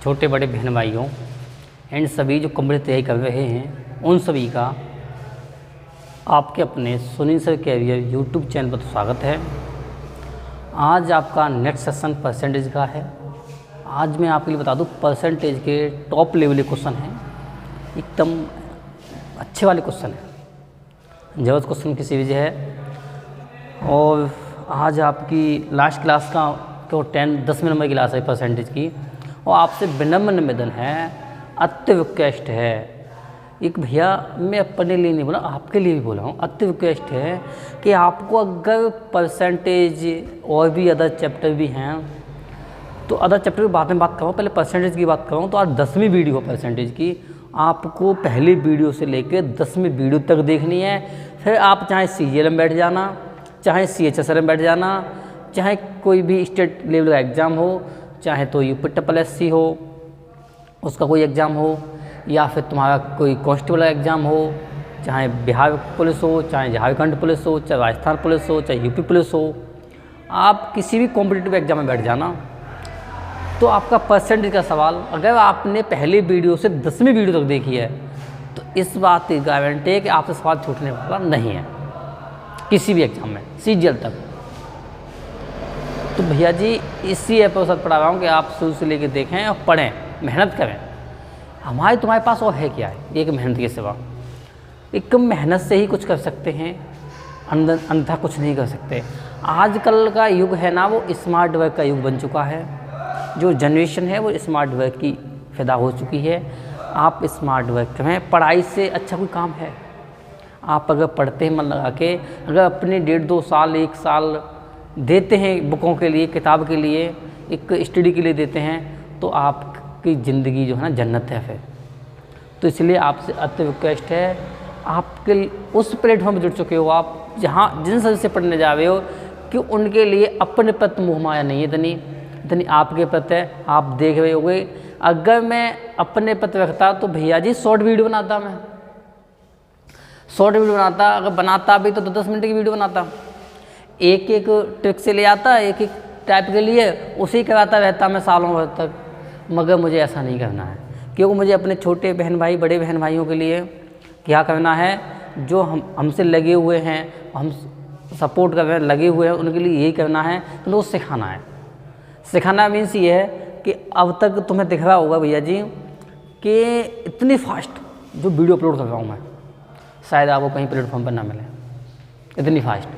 छोटे बड़े बहन भाइयों एंड सभी जो कॉम्पिटिटिव तैयारी कर रहे हैं उन सभी का आपके अपने Sunil sir career YouTube channel पर स्वागत है। आज आपका नेक्स्ट सेशन परसेंटेज का है। आज मैं आपके लिए बता दूं परसेंटेज के टॉप लेवल के क्वेश्चन हैं, एकदम अच्छे वाले क्वेश्चन हैं, जबरदस्त क्वेश्चन की सीरीज है। और आज आपकी लास्ट क्लास का तो 10वें नंबर की क्लास है परसेंटेज की, और आपसे विनम्र निवेदन है, अति रिक्वेस्ट है, एक भैया मैं अपने लिए नहीं बोला आपके लिए भी बोला हूँ, अति रिक्वेस्ट है कि आपको अगर परसेंटेज और भी अदर चैप्टर भी हैं तो अदर चैप्टर की बाद में बात करूँ, पहले परसेंटेज की बात करूँ तो आज 10वीं वीडियो परसेंटेज की आपको पहली वीडियो से लेकर 10वीं वीडियो तक देखनी है। फिर आप चाहे CGL में बैठ जाना, चाहे CHSL में बैठ जाना, चाहे कोई भी स्टेट लेवल का एग्ज़ाम हो, चाहे तो UPSSC हो उसका कोई एग्ज़ाम हो, या फिर तुम्हारा कोई कांस्टेबल का एग्ज़ाम हो, चाहे बिहार पुलिस हो, चाहे झारखंड पुलिस हो, चाहे राजस्थान पुलिस हो, चाहे UP पुलिस हो, आप किसी भी कॉम्पिटिटिव एग्ज़ाम में बैठ जाना तो आपका परसेंटेज का सवाल अगर आपने पहली वीडियो से 10वीं वीडियो तक देखी है तो इस बात की गारंटी है कि आपसे सवाल छूटने वाला नहीं है किसी भी एग्ज़ाम में CGL तक। तो भैया जी इसी एपिसोड पढ़ा रहा हूँ कि आप शुरू से लेकर देखें और पढ़ें, मेहनत करें। हमारे तुम्हारे पास और है क्या है एक मेहनत के सिवा, एक मेहनत से ही कुछ कर सकते हैं, अन्यथा कुछ नहीं कर सकते। आजकल का युग है ना वो स्मार्ट वर्क का युग बन चुका है, जो जनरेशन है वो स्मार्ट वर्क की फिदा हो चुकी है। आप स्मार्ट वर्क में पढ़ाई से अच्छा कोई काम है? आप अगर पढ़ते हैं मन लगा के, अगर अपने 1.5-2 साल 1 साल देते हैं बुकों के लिए, किताब के लिए, एक स्टडी के लिए देते हैं तो आपकी ज़िंदगी जो है ना जन्नत है फिर। तो इसलिए आपसे अति रिक्वेस्ट है, आपके उस प्लेटफॉर्म पर जुड़ चुके हो आप जहाँ जिन सर से पढ़ने जा रहे हो कि उनके लिए अपने प्रति मोह माया नहीं है इतनी आपके प्रति है। आप देख रहे होगे अगर मैं अपने प्रति रखता तो भैया जी शॉर्ट वीडियो बनाता, मैं शॉर्ट वीडियो बनाता, अगर बनाता भी तो 10 मिनट की वीडियो बनाता, एक एक ट्रिक से ले आता, एक एक टाइप के लिए उसी कराता रहता मैं सालों भर तक। मगर मुझे ऐसा नहीं करना है, क्योंकि मुझे अपने छोटे बहन भाई बड़े बहन भाइयों के लिए क्या करना है, जो हमसे लगे हुए हैं, हम सपोर्ट कर रहे हैं, लगे हुए हैं, उनके लिए यही करना है, उनको सिखाना है। सिखाना मीन्स ये है कि अब तक तुम्हें दिख रहा होगा भैया जी कि इतनी फास्ट जो वीडियो अपलोड कर रहा हूँ मैं, शायद आपको कहीं प्लेटफॉर्म पर ना मिले, इतनी फास्ट।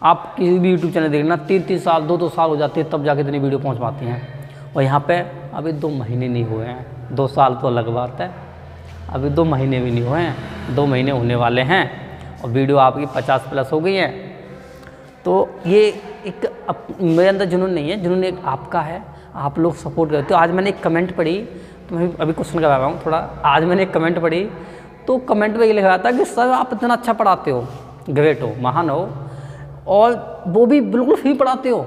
आप किसी भी यूट्यूब चैनल देखना 3-3 साल 2-2 साल हो जाते हैं तब जाके इतनी वीडियो पहुँच पाती हैं, और यहाँ पे अभी 2 महीने नहीं हुए हैं, 2 साल तो अलग बात है, अभी 2 महीने भी नहीं हुए हैं, 2 महीने होने वाले हैं और वीडियो आपकी 50+ हो गई है। तो ये एक मेरे अंदर जुनून नहीं है, जुनून एक आपका है, आप लोग सपोर्ट करते हो। आज मैंने एक कमेंट पढ़ी, तो मैं अभी क्वेश्चन कर रहा हूँ थोड़ा, आज मैंने एक कमेंट पढ़ी तो कमेंट में ये लिखा था कि सर आप इतना अच्छा पढ़ाते हो, ग्रेट हो, महान हो, और वो भी बिल्कुल फ्री पढ़ाते हो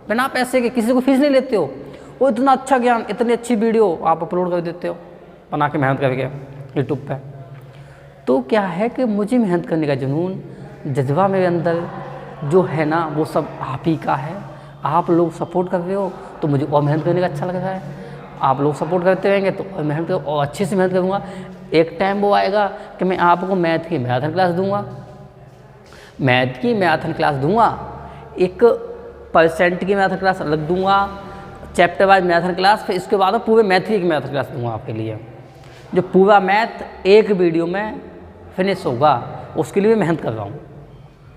बिना पैसे के, किसी को फीस नहीं लेते हो, वो इतना अच्छा ज्ञान, इतनी अच्छी वीडियो आप अपलोड कर देते हो बना के मेहनत करके यूट्यूब पे। तो क्या है कि मुझे मेहनत करने का जुनून, जज्बा मेरे अंदर जो है ना वो सब आप ही का है। आप लोग सपोर्ट कर रहे हो तो मुझे और मेहनत करने का अच्छा लग रहा है, आप लोग सपोर्ट करते रहेंगे तो और मेहनत और अच्छे से मेहनत करूँगा। एक टाइम वो आएगा कि मैं आपको मैथ की मैराथन क्लास दूँगा, मैथ की मैराथन क्लास दूँगा, एक परसेंट की मैराथन क्लास अलग दूँगा, चैप्टर वाइज मैराथन क्लास, फिर इसके बाद पूरे मैथ की एक मैराथन क्लास दूँगा आपके लिए, जो पूरा मैथ एक वीडियो में फिनिश होगा। उसके लिए मेहनत कर रहा हूँ,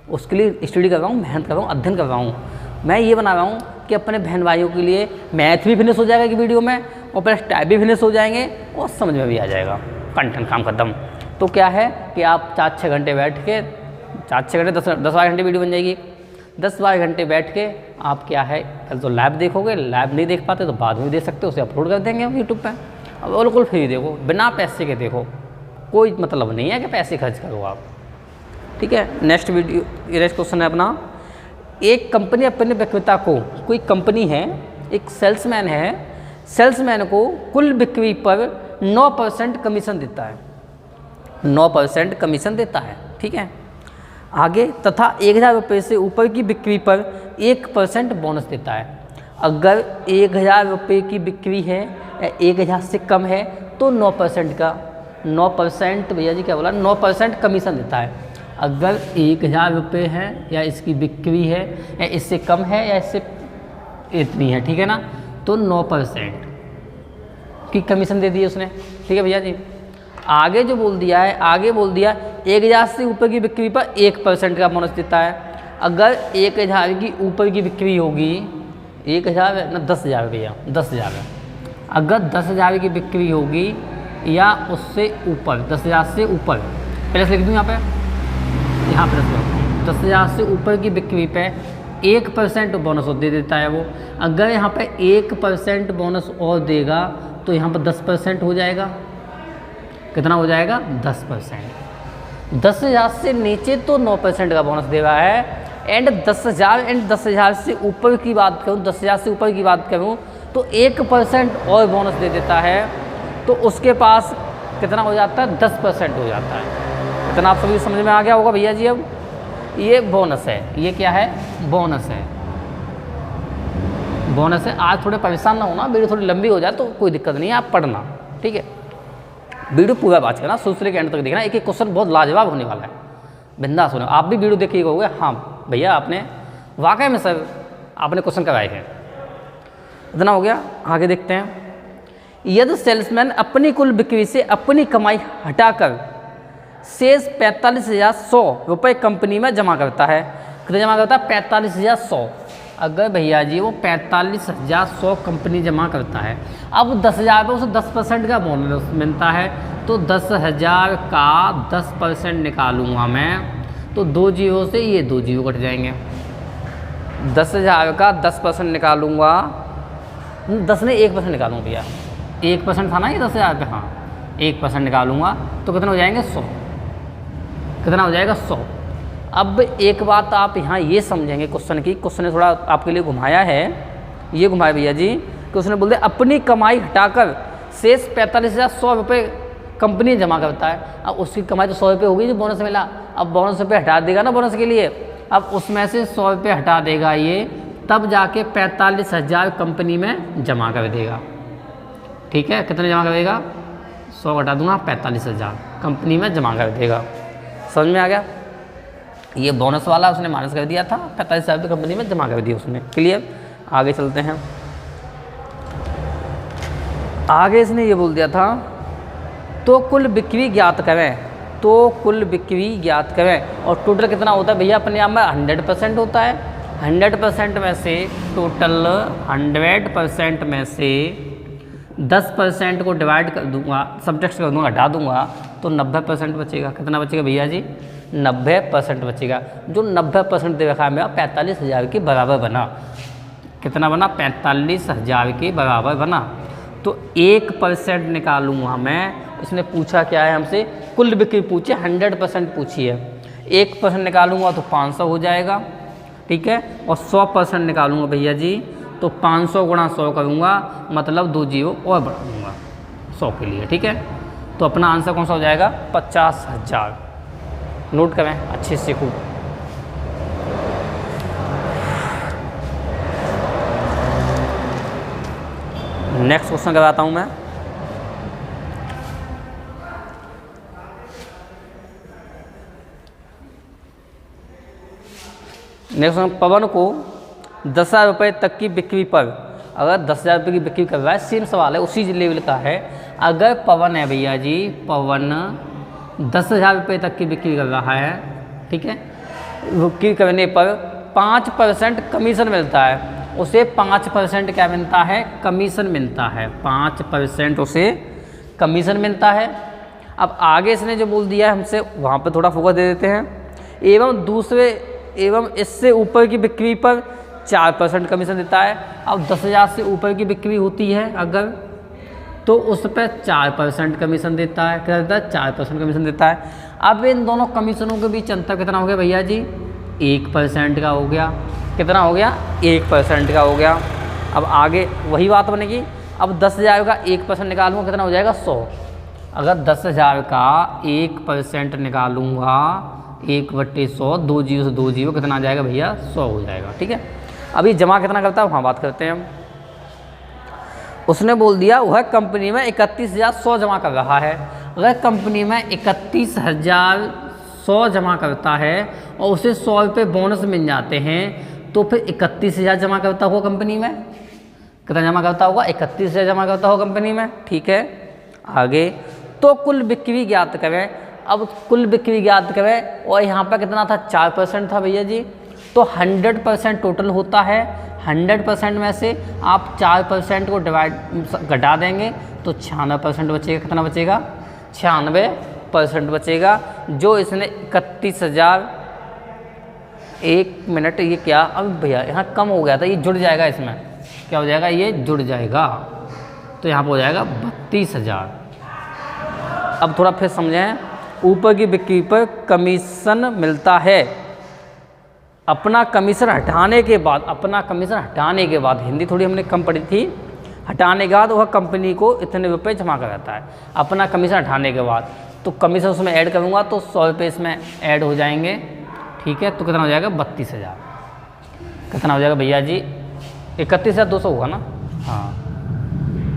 उसके लिए स्टडी कर रहा हूँ, मेहनत कर रहा हूँ, अध्ययन कर रहा हूँ। मैं ये बना रहा हूँ कि अपने बहन भाइयों के लिए मैथ भी फिनिश हो जाएगा एक वीडियो में, और प्लस टाइप भी फिनिश हो जाएंगे और समझ में भी आ जाएगा, कंटेंट काम खत्म। तो क्या है कि आप 4-6 घंटे बैठ के, 4-6 घंटे 10-12 घंटे वीडियो बन जाएगी, 10-12 घंटे बैठ के आप क्या है कल तो लाइव देखोगे, लाइव नहीं देख पाते तो बाद में देख सकते हो, उसे अपलोड कर देंगे हम यूट्यूब पर। अब बिल्कुल फ्री देखो, बिना पैसे के देखो, कोई मतलब नहीं है कि पैसे खर्च करो आप, ठीक है। नेक्स्ट वीडियो नेक्स्ट क्वेश्चन है अपना, एक कंपनी अपने विक्रेता को, कोई कंपनी है, एक सेल्समैन है, सेल्समैन को कुल बिक्री पर 9% कमीशन देता है, 9% कमीशन देता है, ठीक है। आगे तथा 1000 रुपये से ऊपर की बिक्री पर 1% बोनस देता है। अगर 1000 रुपये की बिक्री है या 1000 से कम है तो 9% का 9% भैया जी क्या बोला 9% कमीशन देता है। अगर 1000 रुपये है या इसकी बिक्री है या इससे कम है या इससे इतनी है, ठीक है ना, तो 9% की कमीशन दे दी है उसने, ठीक है भैया जी। आगे जो बोल दिया है, आगे बोल दिया 1000 से ऊपर की बिक्री पर 1% का बोनस देता है। अगर 1000 की ऊपर की बिक्री होगी, 1000 ना 10,000 भैया 10,000 है, अगर 10,000 की बिक्री होगी या उससे ऊपर 10,000 से ऊपर, पहले से लिख दूँ यहाँ पे 10,000 से ऊपर की बिक्री पे 1% बोनस और दे देता है वो। अगर यहाँ पे 1% बोनस और देगा तो यहाँ पर 10% हो जाएगा। कितना हो जाएगा 10%। 10,000 से नीचे तो 9% का बोनस दे रहा है एंड 10,000 से ऊपर की बात करूँ, 10,000 से ऊपर की बात करूँ तो 1% और बोनस दे देता है, तो उसके पास कितना हो जाता है 10% हो जाता है। इतना आप सभी समझ में आ गया होगा भैया जी। अब ये बोनस है, ये क्या है बोनस है, बोनस है। आज थोड़े परेशान ना होना, वीडियो थोड़ी लंबी हो जाए तो कोई दिक्कत नहीं है, आप पढ़ना, ठीक है। वीडियो पूरा बात करना, शुरू से लेकर एंड तक देखना, एक एक क्वेश्चन बहुत लाजवाब होने वाला है, बिंदास होने। आप भी वीडियो देखिए कहोगे हाँ भैया आपने वाकई में सर आपने क्वेश्चन कराए हैं। इतना हो गया, आगे देखते हैं। यदि सेल्समैन अपनी कुल बिक्री से अपनी कमाई हटाकर शेष 45,100 रुपये कंपनी में जमा करता है। कितना जमा करता है 45,100। अगर भैया जी वो 45,100 कंपनी जमा करता है, अब 10,000 पे उसे 10% का बोनस मिलता है, तो 10,000 का 10% निकालूंगा मैं, तो 2 जीरो से ये 2 जीरो कट जाएंगे। 10,000 का 10% निकालूंगा, 10 ने 1% निकालूंगा भैया, 1% था ना ये 10,000 पे, हाँ 1% निकालूंगा तो कितना हो जाएंगे 100। कितना हो जाएगा 100। अब एक बात आप यहाँ ये समझेंगे क्वेश्चन की, क्वेश्चन ने थोड़ा आपके लिए घुमाया है, ये घुमाया भैया जी कि उसने बोल दिया अपनी कमाई हटाकर शेष 45,100 रुपये कंपनी जमा करता है। अब उसकी कमाई तो 100 रुपये होगी जो बोनस मिला, अब बोनस रुपये हटा देगा ना बोनस के लिए, अब उसमें से 100 रुपये हटा देगा ये, तब जाके 45,000 कंपनी में जमा कर देगा, ठीक है। कितने जमा करेगा 100 घटा दूंगा 45,000 कंपनी में जमा कर देगा। समझ में आ गया, ये बोनस वाला उसने माइनस कर दिया था, 45,000 रुपये कंपनी में जमा कर दिया उसने। क्लियर, आगे चलते हैं। आगे इसने ये बोल दिया था तो कुल बिक्री ज्ञात करें, तो कुल बिक्री ज्ञात करें, और टोटल कितना होता है भैया अपने आप में 100% होता है। 100% में से टोटल 100% में से 10% को डिवाइड कर दूंगा, सब्ट्रैक्ट कर दूंगा, हटा दूंगा, तो 90% बचेगा। कितना बचेगा भैया जी 90% बचेगा। जो 90% दे रखा है मेरा 45,000 के बराबर बना। कितना बना 45,000 के बराबर बना, तो 1% निकालूंगा मैं। इसने पूछा क्या है हमसे, कुल बिक्री पूछे, 100% पूछी है। 1% निकालूंगा तो 500 हो जाएगा, ठीक है, और 100% निकालूंगा भैया जी तो 500 गुणा 100 करूँगा, मतलब 2 जीरो और बढ़ा दूँगा 100 के लिए, ठीक है। तो अपना आंसर कौन सा हो जाएगा 50,000। नोट करें अच्छे से खूब। नेक्स्ट क्वेश्चन कराता हूँ मैं। नेक्स्ट क्वेश्चन, पवन को 10,000 रुपये तक की बिक्री पर, अगर 10,000 रुपये की बिक्री कर रहा है, सेम सवाल है उसी लेवल का है। अगर पवन है भैया जी, पवन 10,000 रुपये तक की बिक्री कर रहा है, ठीक है, बिक्री करने पर 5% कमीशन मिलता है, उसे 5% क्या मिलता है कमीशन मिलता है, 5% उसे कमीशन मिलता है। अब आगे इसने जो बोल दिया है हमसे, वहाँ पर थोड़ा फोकस दे देते हैं। एवं इससे ऊपर की बिक्री पर 4% कमीशन देता है। अब 10,000 से ऊपर की बिक्री होती है अगर, तो उस पर 4% कमीशन देता है। क्या देता है 4% कमीशन देता है। अब इन दोनों कमीशनों के बीच अंतर कितना हो गया भैया जी 1% का हो गया। कितना हो गया 1% का हो गया। अब आगे वही बात बनेगी। अब 10,000 का 1% निकालूंगा कितना हो जाएगा 100। अगर 10,000 का 1% निकालूंगा 1/100, 2 जीरो से 2 जीरो, कितना आ जाएगा भैया 100 हो जाएगा, ठीक है। अभी जमा कितना करता है वहाँ बात करते हैं हम। उसने बोल दिया वह कंपनी में 31,100 जमा कर रहा है। अगर कंपनी में 31,100 जमा करता है और उसे 100 रुपये बोनस मिल जाते हैं तो फिर 31,000 जमा करता हुआ कंपनी में कितना जमा करता होगा? 31,000 जमा करता होगा कंपनी में। ठीक है, आगे तो कुल बिक्री ज्ञात करें। अब कुल बिक्री ज्ञात करें और यहाँ पर कितना था? 4% था भैया जी। तो 100% टोटल होता है। 100% में से आप 4% को घटा देंगे तो 96% बचेगा। कितना बचेगा? 96% बचेगा, जो इसने 31,000। एक मिनट, ये क्या? अब भैया यहाँ कम हो गया था, ये जुड़ जाएगा इसमें। क्या हो जाएगा? ये जुड़ जाएगा, तो यहाँ पर हो जाएगा 32,000। अब थोड़ा फिर समझें। ऊपर की बिक्री पर कमीशन मिलता है। अपना कमीशन हटाने के बाद, अपना कमीशन हटाने के बाद, हिंदी थोड़ी हमने कम पढ़ी थी, हटाने के बाद वह कंपनी को इतने रुपए जमा कराता है। अपना कमीशन हटाने के बाद तो कमीशन उसमें ऐड करूँगा तो 100 रुपये इसमें ऐड हो जाएंगे। ठीक है, तो कितना हो जाएगा? 32,000। कितना हो जाएगा भैया जी? 31,200 होगा ना? हाँ,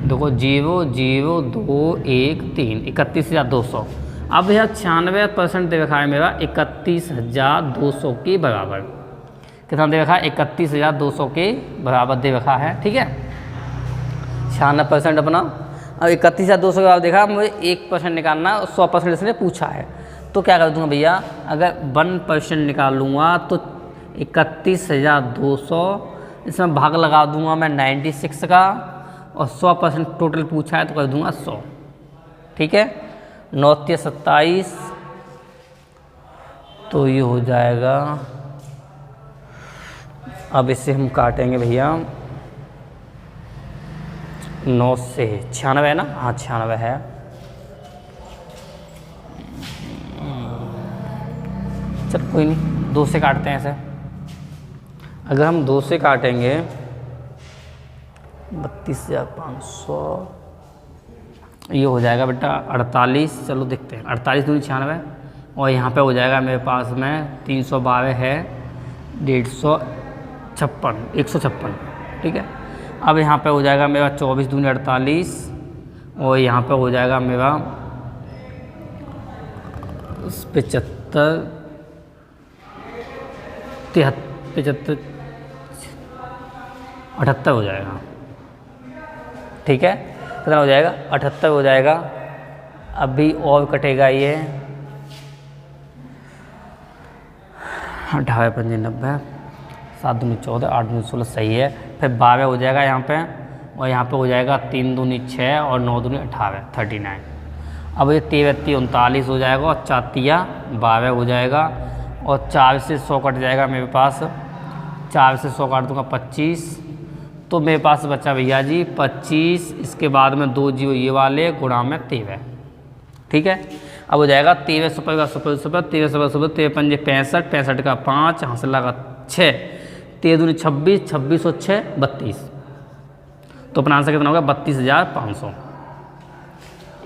देखो 0,0,2,1,3 31,200। अब भैया 96% दे रखा है मेरा 31,200 के बराबर। कितना दे रखा है? 31,200 के बराबर दे रखा है। ठीक है, 96% अपना। अब 31,200 के बराबर देखा, मुझे 1% निकालना है और 100% इसने पूछा है, तो क्या कर दूँगा भैया? अगर 1% निकाल लूँगा तो 31,200, इसमें भाग लगा दूँगा मैं 96 का, और 100% टोटल पूछा है तो कर दूँगा 100। ठीक है, 9 × 27, तो ये हो जाएगा। अब इससे हम काटेंगे भैया, 9 से 96 है ना? हाँ 96 है। चल कोई नहीं, 2 से काटते हैं ऐसे। अगर हम 2 से काटेंगे 32,500, ये हो जाएगा बेटा 48। चलो देखते हैं, 48 दूनी 96, और यहाँ पे हो जाएगा मेरे पास में 312 है 156, 156। ठीक है, अब यहाँ पे हो जाएगा मेरा 24 दूनी 48, और यहाँ पे हो जाएगा मेरा 75, 75, 78 हो जाएगा। ठीक है, कितना हो जाएगा? 78 हो जाएगा। अभी और कटेगा ये 18, 5, 90, 7 दूनी 14, 8 दूनी 16, सही है। फिर 12 हो जाएगा यहाँ पे, और यहाँ पे हो जाएगा 3 दूनी 6 और 9 दूनी 18, 39। अब ये 13, 39 हो जाएगा, और 4 × 12 हो जाएगा, और 4 से 100 कट जाएगा मेरे पास। 4 से 100 काट दूँगा 25, तो मेरे पास बचा भैया जी 25। इसके बाद में 2 जीरो ये वाले गुणा में 13। ठीक है, अब हो जाएगा 13 सुपर का सुपर सुपर, 13 सुपर सुपर, 13 पंजे 65, 65 का 5, यहाँ से लगा 6, 13 दूनी 26, 26 और 6 32। तो अपना आंसर कितना होगा? 32,500।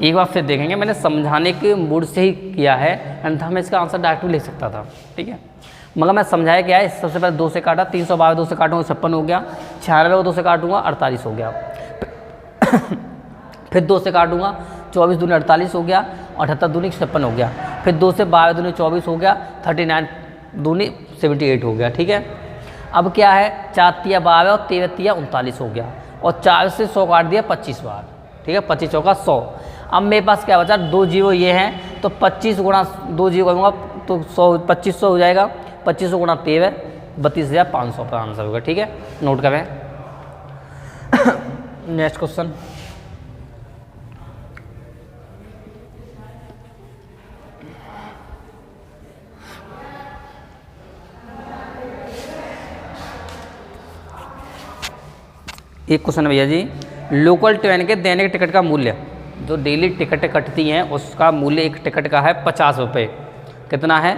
एक बार फिर देखेंगे, मैंने समझाने के मूड से ही किया है, अन्यथा मैं इसका आंसर डायरेक्ट भी ले सकता था। ठीक है, मगर मैं समझाया क्या है। सबसे पहले 2 से काटा, 312 2 से काटूंगा 56 हो गया, 96 को 2 से काटूंगा 48 हो गया, फिर 2 से काटूंगा 24 दूनी 48 हो गया, 78 दूनी 56 हो गया, फिर 2 से 12 दूनी 24 हो गया, 39 दूनी 78 हो गया। ठीक है, अब क्या है? 4 × 12 और 13 × 39 हो गया, और 4 से 100 काट दिया 25 बार। ठीक है, 25 चौका 100। अब मेरे पास क्या बचा? 2 जीरो ये हैं, तो 25 गुणा 2 जीरो करूँगा तो 100, 2500 हो जाएगा। 2500 गुणा 13, 32,500 का आंसर होगा। ठीक है, नोट करें। Next question. एक क्वेश्चन है भैया जी, लोकल ट्रेन के दैनिक टिकट का मूल्य, जो डेली टिकट कटती हैं उसका मूल्य एक टिकट का है 50 रुपये। कितना है?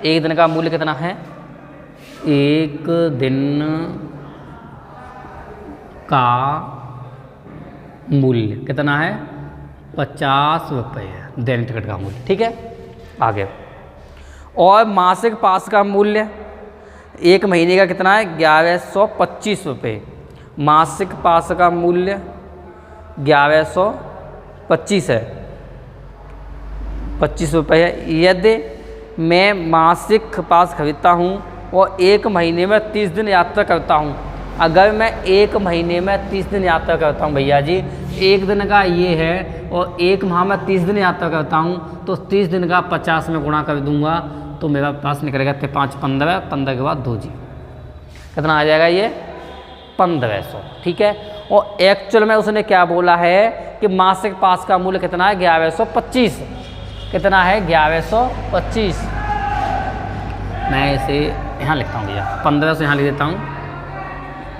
एक दिन का मूल्य कितना है? एक दिन का मूल्य कितना है? 50 रुपये दैनिक टिकट का मूल्य। ठीक है, आगे। और मासिक पास का मूल्य एक महीने का कितना है? 1125 रुपये। मासिक पास का मूल्य 1125 है, 25 रुपये है। यदि मैं मासिक पास खरीदता हूँ और 1 महीने में 30 दिन यात्रा करता हूँ, अगर मैं 1 महीने में 30 दिन यात्रा करता हूँ भैया जी, 1 दिन का ये है और 1 माह में 30 दिन यात्रा करता हूँ, तो 30 दिन का 50 में गुणा कर दूंगा तो मेरा पास निकलेगा 5 15, 15 के बाद 2 जी, कितना आ जाएगा ये 1500। ठीक है, और एक्चुअल में उसने क्या बोला है कि मासिक पास का मूल्य कितना है 1125, कितना है 1125। मैं इसे यहाँ लिखता हूँ भैया, 1500 यहाँ लिख देता हूँ,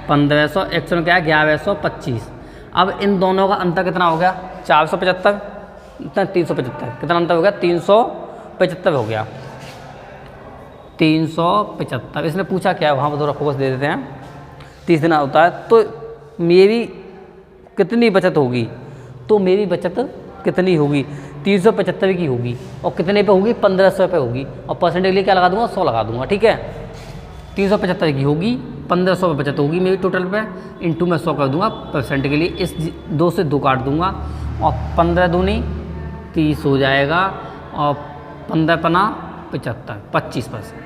1500 एक्चुअल में क्या है 1125। अब इन दोनों का अंतर कितना हो गया 475, 375, कितना अंतर हो गया 375 हो गया, 375। इसने पूछा क्या है वहाँ पर, थोड़ा फोकस दे देते हैं। 30 दिन होता है तो मेरी कितनी बचत होगी, तो मेरी बचत कितनी होगी 375 की होगी, और कितने पे होगी 1500 पे होगी, और परसेंटेज के लिए क्या लगा दूंगा 100 लगा दूंगा। ठीक है, 375 की होगी, 1500 पे बचत होगी मेरी टोटल पे, इंटू में 100 कर दूंगा परसेंट के लिए, इस 2 से 2 काट दूंगा, और 15 दूनी 30 हो जाएगा, और 15 पना 75, 25%।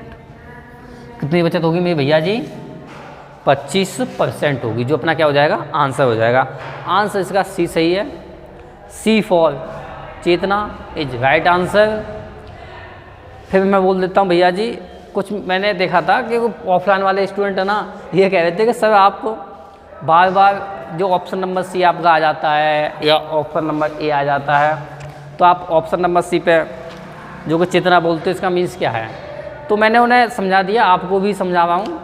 कितनी बचत होगी मेरी भैया जी 25% होगी, जो अपना क्या हो जाएगा आंसर हो जाएगा। आंसर इसका सी सही है, C for Chetna is right answer. फिर मैं बोल देता हूँ भैया जी, कुछ मैंने देखा था कि ऑफलाइन वाले स्टूडेंट है ना, ये कह रहे थे कि सर आप बार बार जो ऑप्शन नंबर सी आपका आ जाता है या ऑप्शन नंबर ए आ जाता है, तो आप ऑप्शन नंबर सी पे जो कि चेतना बोलते हो इसका मीन्स क्या है, तो मैंने उन्हें समझा दिया, आपको भी समझा रहा हूँ।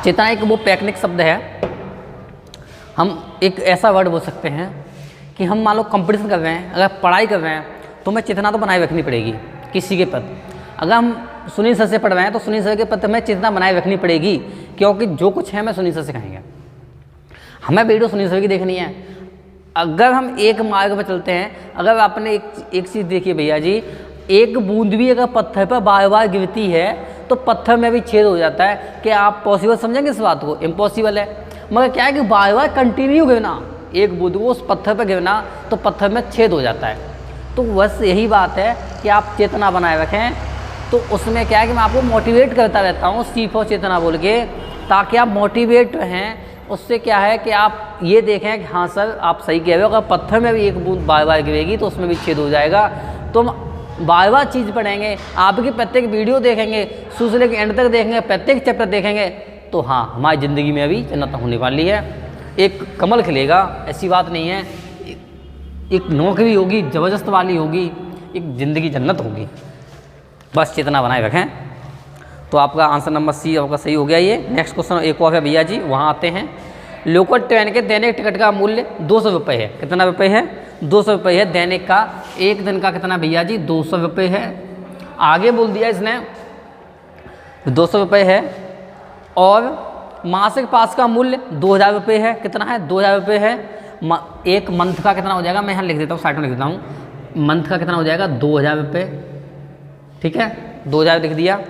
चेतना एक वो टेक्निक शब्द है, हम एक ऐसा वर्ड बोल सकते हैं कि हम मान लो कंपटीशन कर रहे हैं, अगर पढ़ाई कर रहे हैं तो हमें चेतना तो बनाए रखनी पड़ेगी किसी के प्रति। अगर हम सुनील सर से पढ़ रहे हैं तो सुनील सर के प्रति हमें चेतना बनाए रखनी पड़ेगी, क्योंकि जो कुछ है हमें सुनील सर सिखाएंगे, हमें वीडियो सुनील सर की देखनी है। अगर हम एक मार्ग पर चलते हैं, अगर आपने एक चीज़ देखिए भैया जी, एक बूंद भी अगर पत्थर पर बार बार गिरती है तो पत्थर में भी छेद हो जाता है। क्या आप पॉसिबल समझेंगे इस बात को? इम्पॉसिबल है। मगर क्या है कि बार बार कंटिन्यू गिरना, एक बूंद को उस पत्थर पर गिरना तो पत्थर में छेद हो जाता है। तो बस यही बात है कि आप चेतना बनाए रखें, तो उसमें क्या है कि मैं आपको मोटिवेट करता रहता हूँ सीखो चेतना बोल के, ताकि आप मोटिवेट रहें। उससे क्या है कि आप ये देखें कि हाँ सर आप सही कह रहे हो, अगर पत्थर में भी एक बूंद बार बार गिरेगी तो उसमें भी छेद हो जाएगा। तो बार बार चीज़ पढ़ेंगे, आपकी प्रत्येक वीडियो देखेंगे, शुरू से लेकर एंड तक देखेंगे, प्रत्येक चैप्टर देखेंगे, तो हाँ हमारी ज़िंदगी में अभी जन्नत होने वाली है, एक कमल खिलेगा। ऐसी बात नहीं है, एक नौकरी होगी ज़बरदस्त वाली होगी, एक ज़िंदगी जन्नत होगी। बस चेतना बनाए रखें। तो आपका आंसर नंबर सी आपका सही हो गया। ये नेक्स्ट क्वेश्चन एक और है भैया जी, वहाँ आते हैं। लोकल ट्रेन के दैनिक टिकट का मूल्य 200 रुपये है। कितना रुपये है? 200 रुपये है दैनिक का। एक दिन का कितना भैया जी? 200 रुपये है। आगे बोल दिया इसने 200 रुपये है। और मासिक पास का मूल्य 2000 रुपये है। कितना है? 2000 रुपये है। एक मंथ का कितना हो जाएगा? मैं यहाँ लिख देता हूँ, साइड में लिख देता हूँ। मंथ का कितना हो जाएगा? 2000 रुपये। ठीक है, 2000 लिख दिया।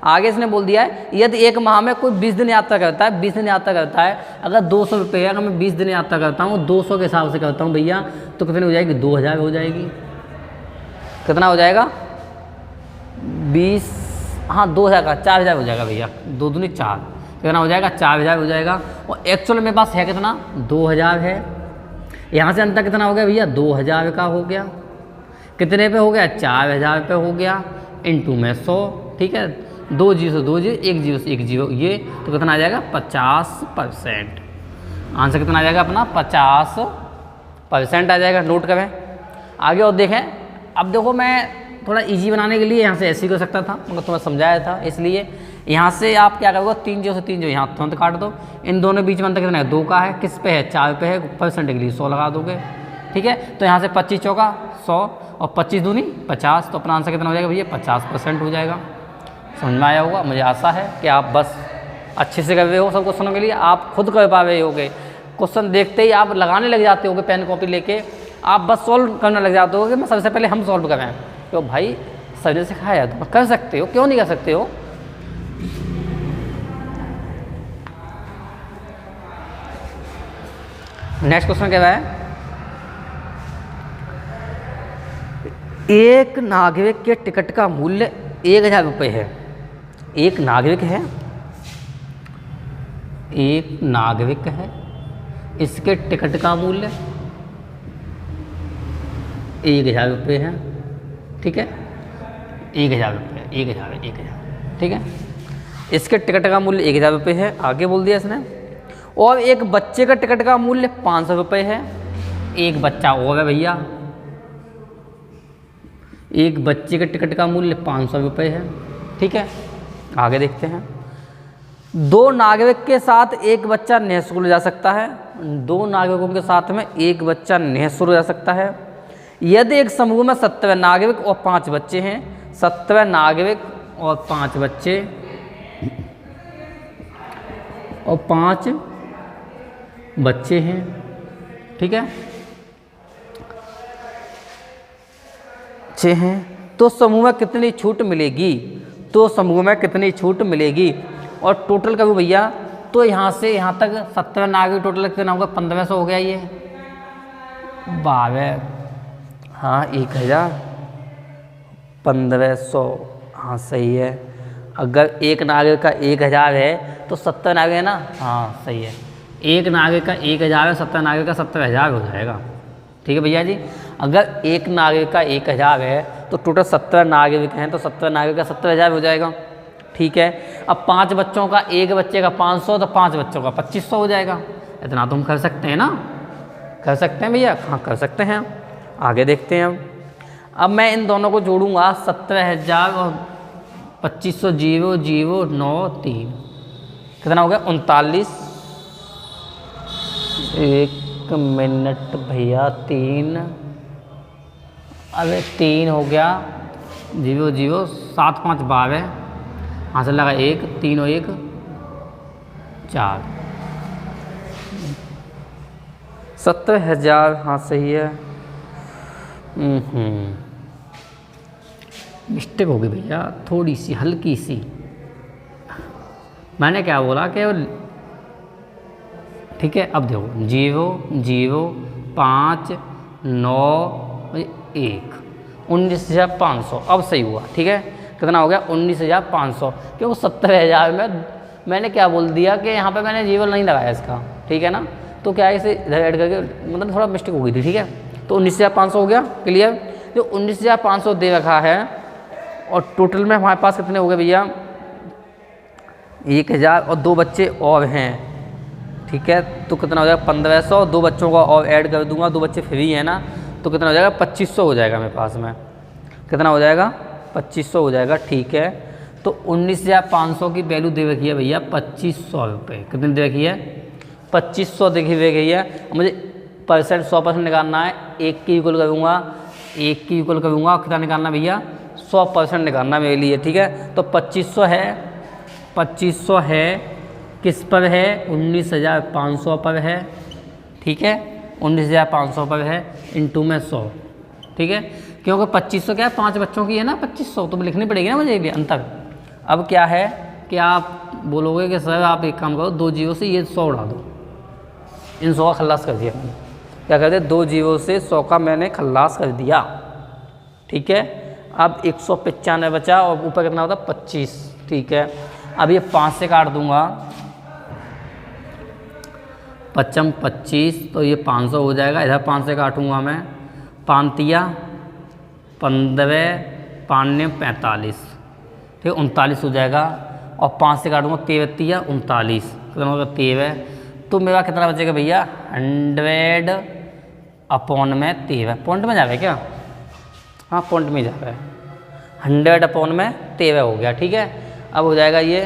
आगे इसने बोल दिया है यदि एक माह में कोई 20 दिन यात्रा करता है, 20 दिन यात्रा करता है, अगर 200 रुपये है, अगर मैं 20 दिन यात्रा करता हूँ 200 के हिसाब से करता हूँ भैया, तो कितनी हो जाएगी? 2000 हो जाएगी। कितना हो जाएगा? 20, हाँ 2000 का 4000 हो जाएगा भैया, 2 दूनी 4, कितना हो जाएगा? 4000 हो जाएगा। और एक्चुअल मेरे पास है कितना? 2000 है। यहाँ से अंतर कितना हो गया भैया? 2000 का हो गया। कितने पे हो गया? 4000 पे हो गया, इंटू में 100। ठीक है, 2 जीरो से 2 जीरो, 1 जीरो से 1 जीरो, ये तो कितना आ जाएगा? 50%। आंसर कितना आ जाएगा अपना? 50% आ जाएगा। नोट करें आगे और देखें। अब देखो मैं थोड़ा इजी बनाने के लिए यहाँ से ऐसे ही कर सकता था, मगर तुम्हें समझाया था, इसलिए यहाँ से आप क्या करोगे? 3 जीरो से 3 जीरो यहाँ तुरंत काट दो। इन दोनों बीच में अंतर कितना है? 2 का है। किस पे है? 4 पे है। परसेंट के लिए 100 लगा दोगे। ठीक है, तो यहाँ से 25 चौका 100 और 25 दूनी 50, तो अपना आंसर कितना हो जाएगा भैया? 50% हो जाएगा। समझ में आया होगा, मुझे आशा है कि आप बस अच्छे से कर रहे हो सब क्वेश्चनों के लिए, आप खुद कर पा रहे होगे। क्वेश्चन देखते ही आप लगाने लग जाते होगे, पेन कॉपी लेके आप बस सॉल्व करने लग जाते होगे। मैं सबसे पहले हम सॉल्व करें, तो भाई सर ने सिखाया तो कर सकते हो, क्यों नहीं कर सकते हो? नेक्स्ट क्वेश्चन क्या है, एक नागरिक के टिकट का मूल्य 1000 रुपये है। एक नागरिक है, एक नागरिक है, इसके टिकट का मूल्य 1000 रुपये है। ठीक है, 1000 रुपये, 1000, ठीक है। इसके टिकट का मूल्य 1000 रुपये है, आगे बोल दिया इसने। और एक बच्चे का टिकट का मूल्य 500 रुपये है। एक बच्चा और है भैया, एक बच्चे के टिकट का मूल्य 500 रुपये है। ठीक है, आगे देखते हैं। दो नागरिक के साथ एक बच्चा निःशुल्क जा सकता है। दो नागरिकों के साथ में एक बच्चा निःशुल्क जा सकता है यदि एक समूह में 17 नागरिक और 5 बच्चे हैं। 17 नागरिक और 5 बच्चे और 5 बच्चे हैं। ठीक है, 6 हैं। तो समूह में कितनी छूट मिलेगी? तो समूह में कितनी छूट मिलेगी? और टोटल करूँ भैया, तो यहाँ से यहाँ तक 17 नागरिक टोटल कितना होगा? 1500 हो गया ये। 12, हाँ 1000, 1500, हाँ सही है। अगर एक नागरिक का 1000 है तो 17 नागरिक है ना, हाँ सही है। एक नागरिक का 1000 है, 17 नागरिक का 17,000 हो जाएगा। ठीक है भैया जी, अगर एक नागरिक का 1000 है तो टोटल 17 नागरिक हैं, तो 17 नागरिक का 17,000 हो जाएगा। ठीक है, अब 5 बच्चों का, एक बच्चे का 500, तो 5 बच्चों का 2500 हो जाएगा। इतना तुम कर सकते हैं ना, कर सकते हैं भैया, हाँ कर सकते हैं। आगे देखते हैं। अब मैं इन दोनों को जोड़ूंगा, 17,000 और 2500, 0 0 9 3, कितना हो गया? 39। 1 मिनट भैया, 3, अबे 3 हो गया, 0 0 7 5 12, हाँ से लगा 1, 3 और 1 4, 17,000, हाँ सही है। मिस्टेक हो गई भैया, थोड़ी सी, हल्की सी। मैंने क्या बोला कि ठीक है, अब देखो 0 0 5 9 1, 19,500, अब सही हुआ। ठीक है, कितना हो गया? 19,500, क्योंकि 70,000 में मैंने क्या बोल दिया कि यहाँ पे मैंने जीवल नहीं लगाया इसका। ठीक है ना, तो क्या है इसे इधर ऐड करके, मतलब थोड़ा मिस्टेक हो गई थी। ठीक है, तो 19,500 हो गया, क्लियर। जो 19,500 दे रखा है, और टोटल में हमारे पास कितने हो गए भैया? 1000 और 2 बच्चे और हैं। ठीक है, तो कितना हो जाएगा? 1500, 2 बच्चों का और ऐड कर दूंगा, 2 बच्चे फ्री है ना, तो कितना हो जाएगा? 2500 हो जाएगा मेरे पास में। कितना हो जाएगा? 2500 हो जाएगा। ठीक है, तो 19,500 की वैल्यू दे रखी है भैया 2500 रुपये। कितनी दे रखी है? 2500 देखी दे गई है। मुझे परसेंट 100% निकालना है, 1 की इक्वल करूँगा, 1 की इक्वल करूँगा, कितना निकालना भैया? 100% निकालना मेरे लिए। ठीक है, तो 2500 है, 2500 है किस पर है? 19,500 पर है। ठीक है, 19,500 पर है, इंटू में 100। ठीक है, क्योंकि 2500 क्या है? 5 बच्चों की है ना 2500, तो लिखनी पड़ेगी ना मुझे भी अंतर। अब क्या है कि आप बोलोगे कि सर आप एक काम करो, 2 जीरो से ये 100 उड़ा दो। इन 100 का खल्लास कर दिया मैंने। क्या कहते हैं? 2 जीरो से 100 का मैंने खल्लास कर दिया। ठीक है, अब 195 बचा, और ऊपर कितना होता? 25। ठीक है, अब ये 5 से काट दूंगा, 55 25, तो ये 500 हो जाएगा। इधर 5 से काटूंगा मैं, 5 तिया 15, 5 45, ठीक है 39 हो जाएगा। और 5 से काटूंगा 13 तिया 39, कितना होगा? 13। तो मेरा कितना बचेगा भैया? 100 अपॉन में 13। पॉइंट में जा रहा है क्या? हाँ पॉइंट में जा रहा है। 100 अपॉन में 13 हो गया। ठीक है, अब हो जाएगा ये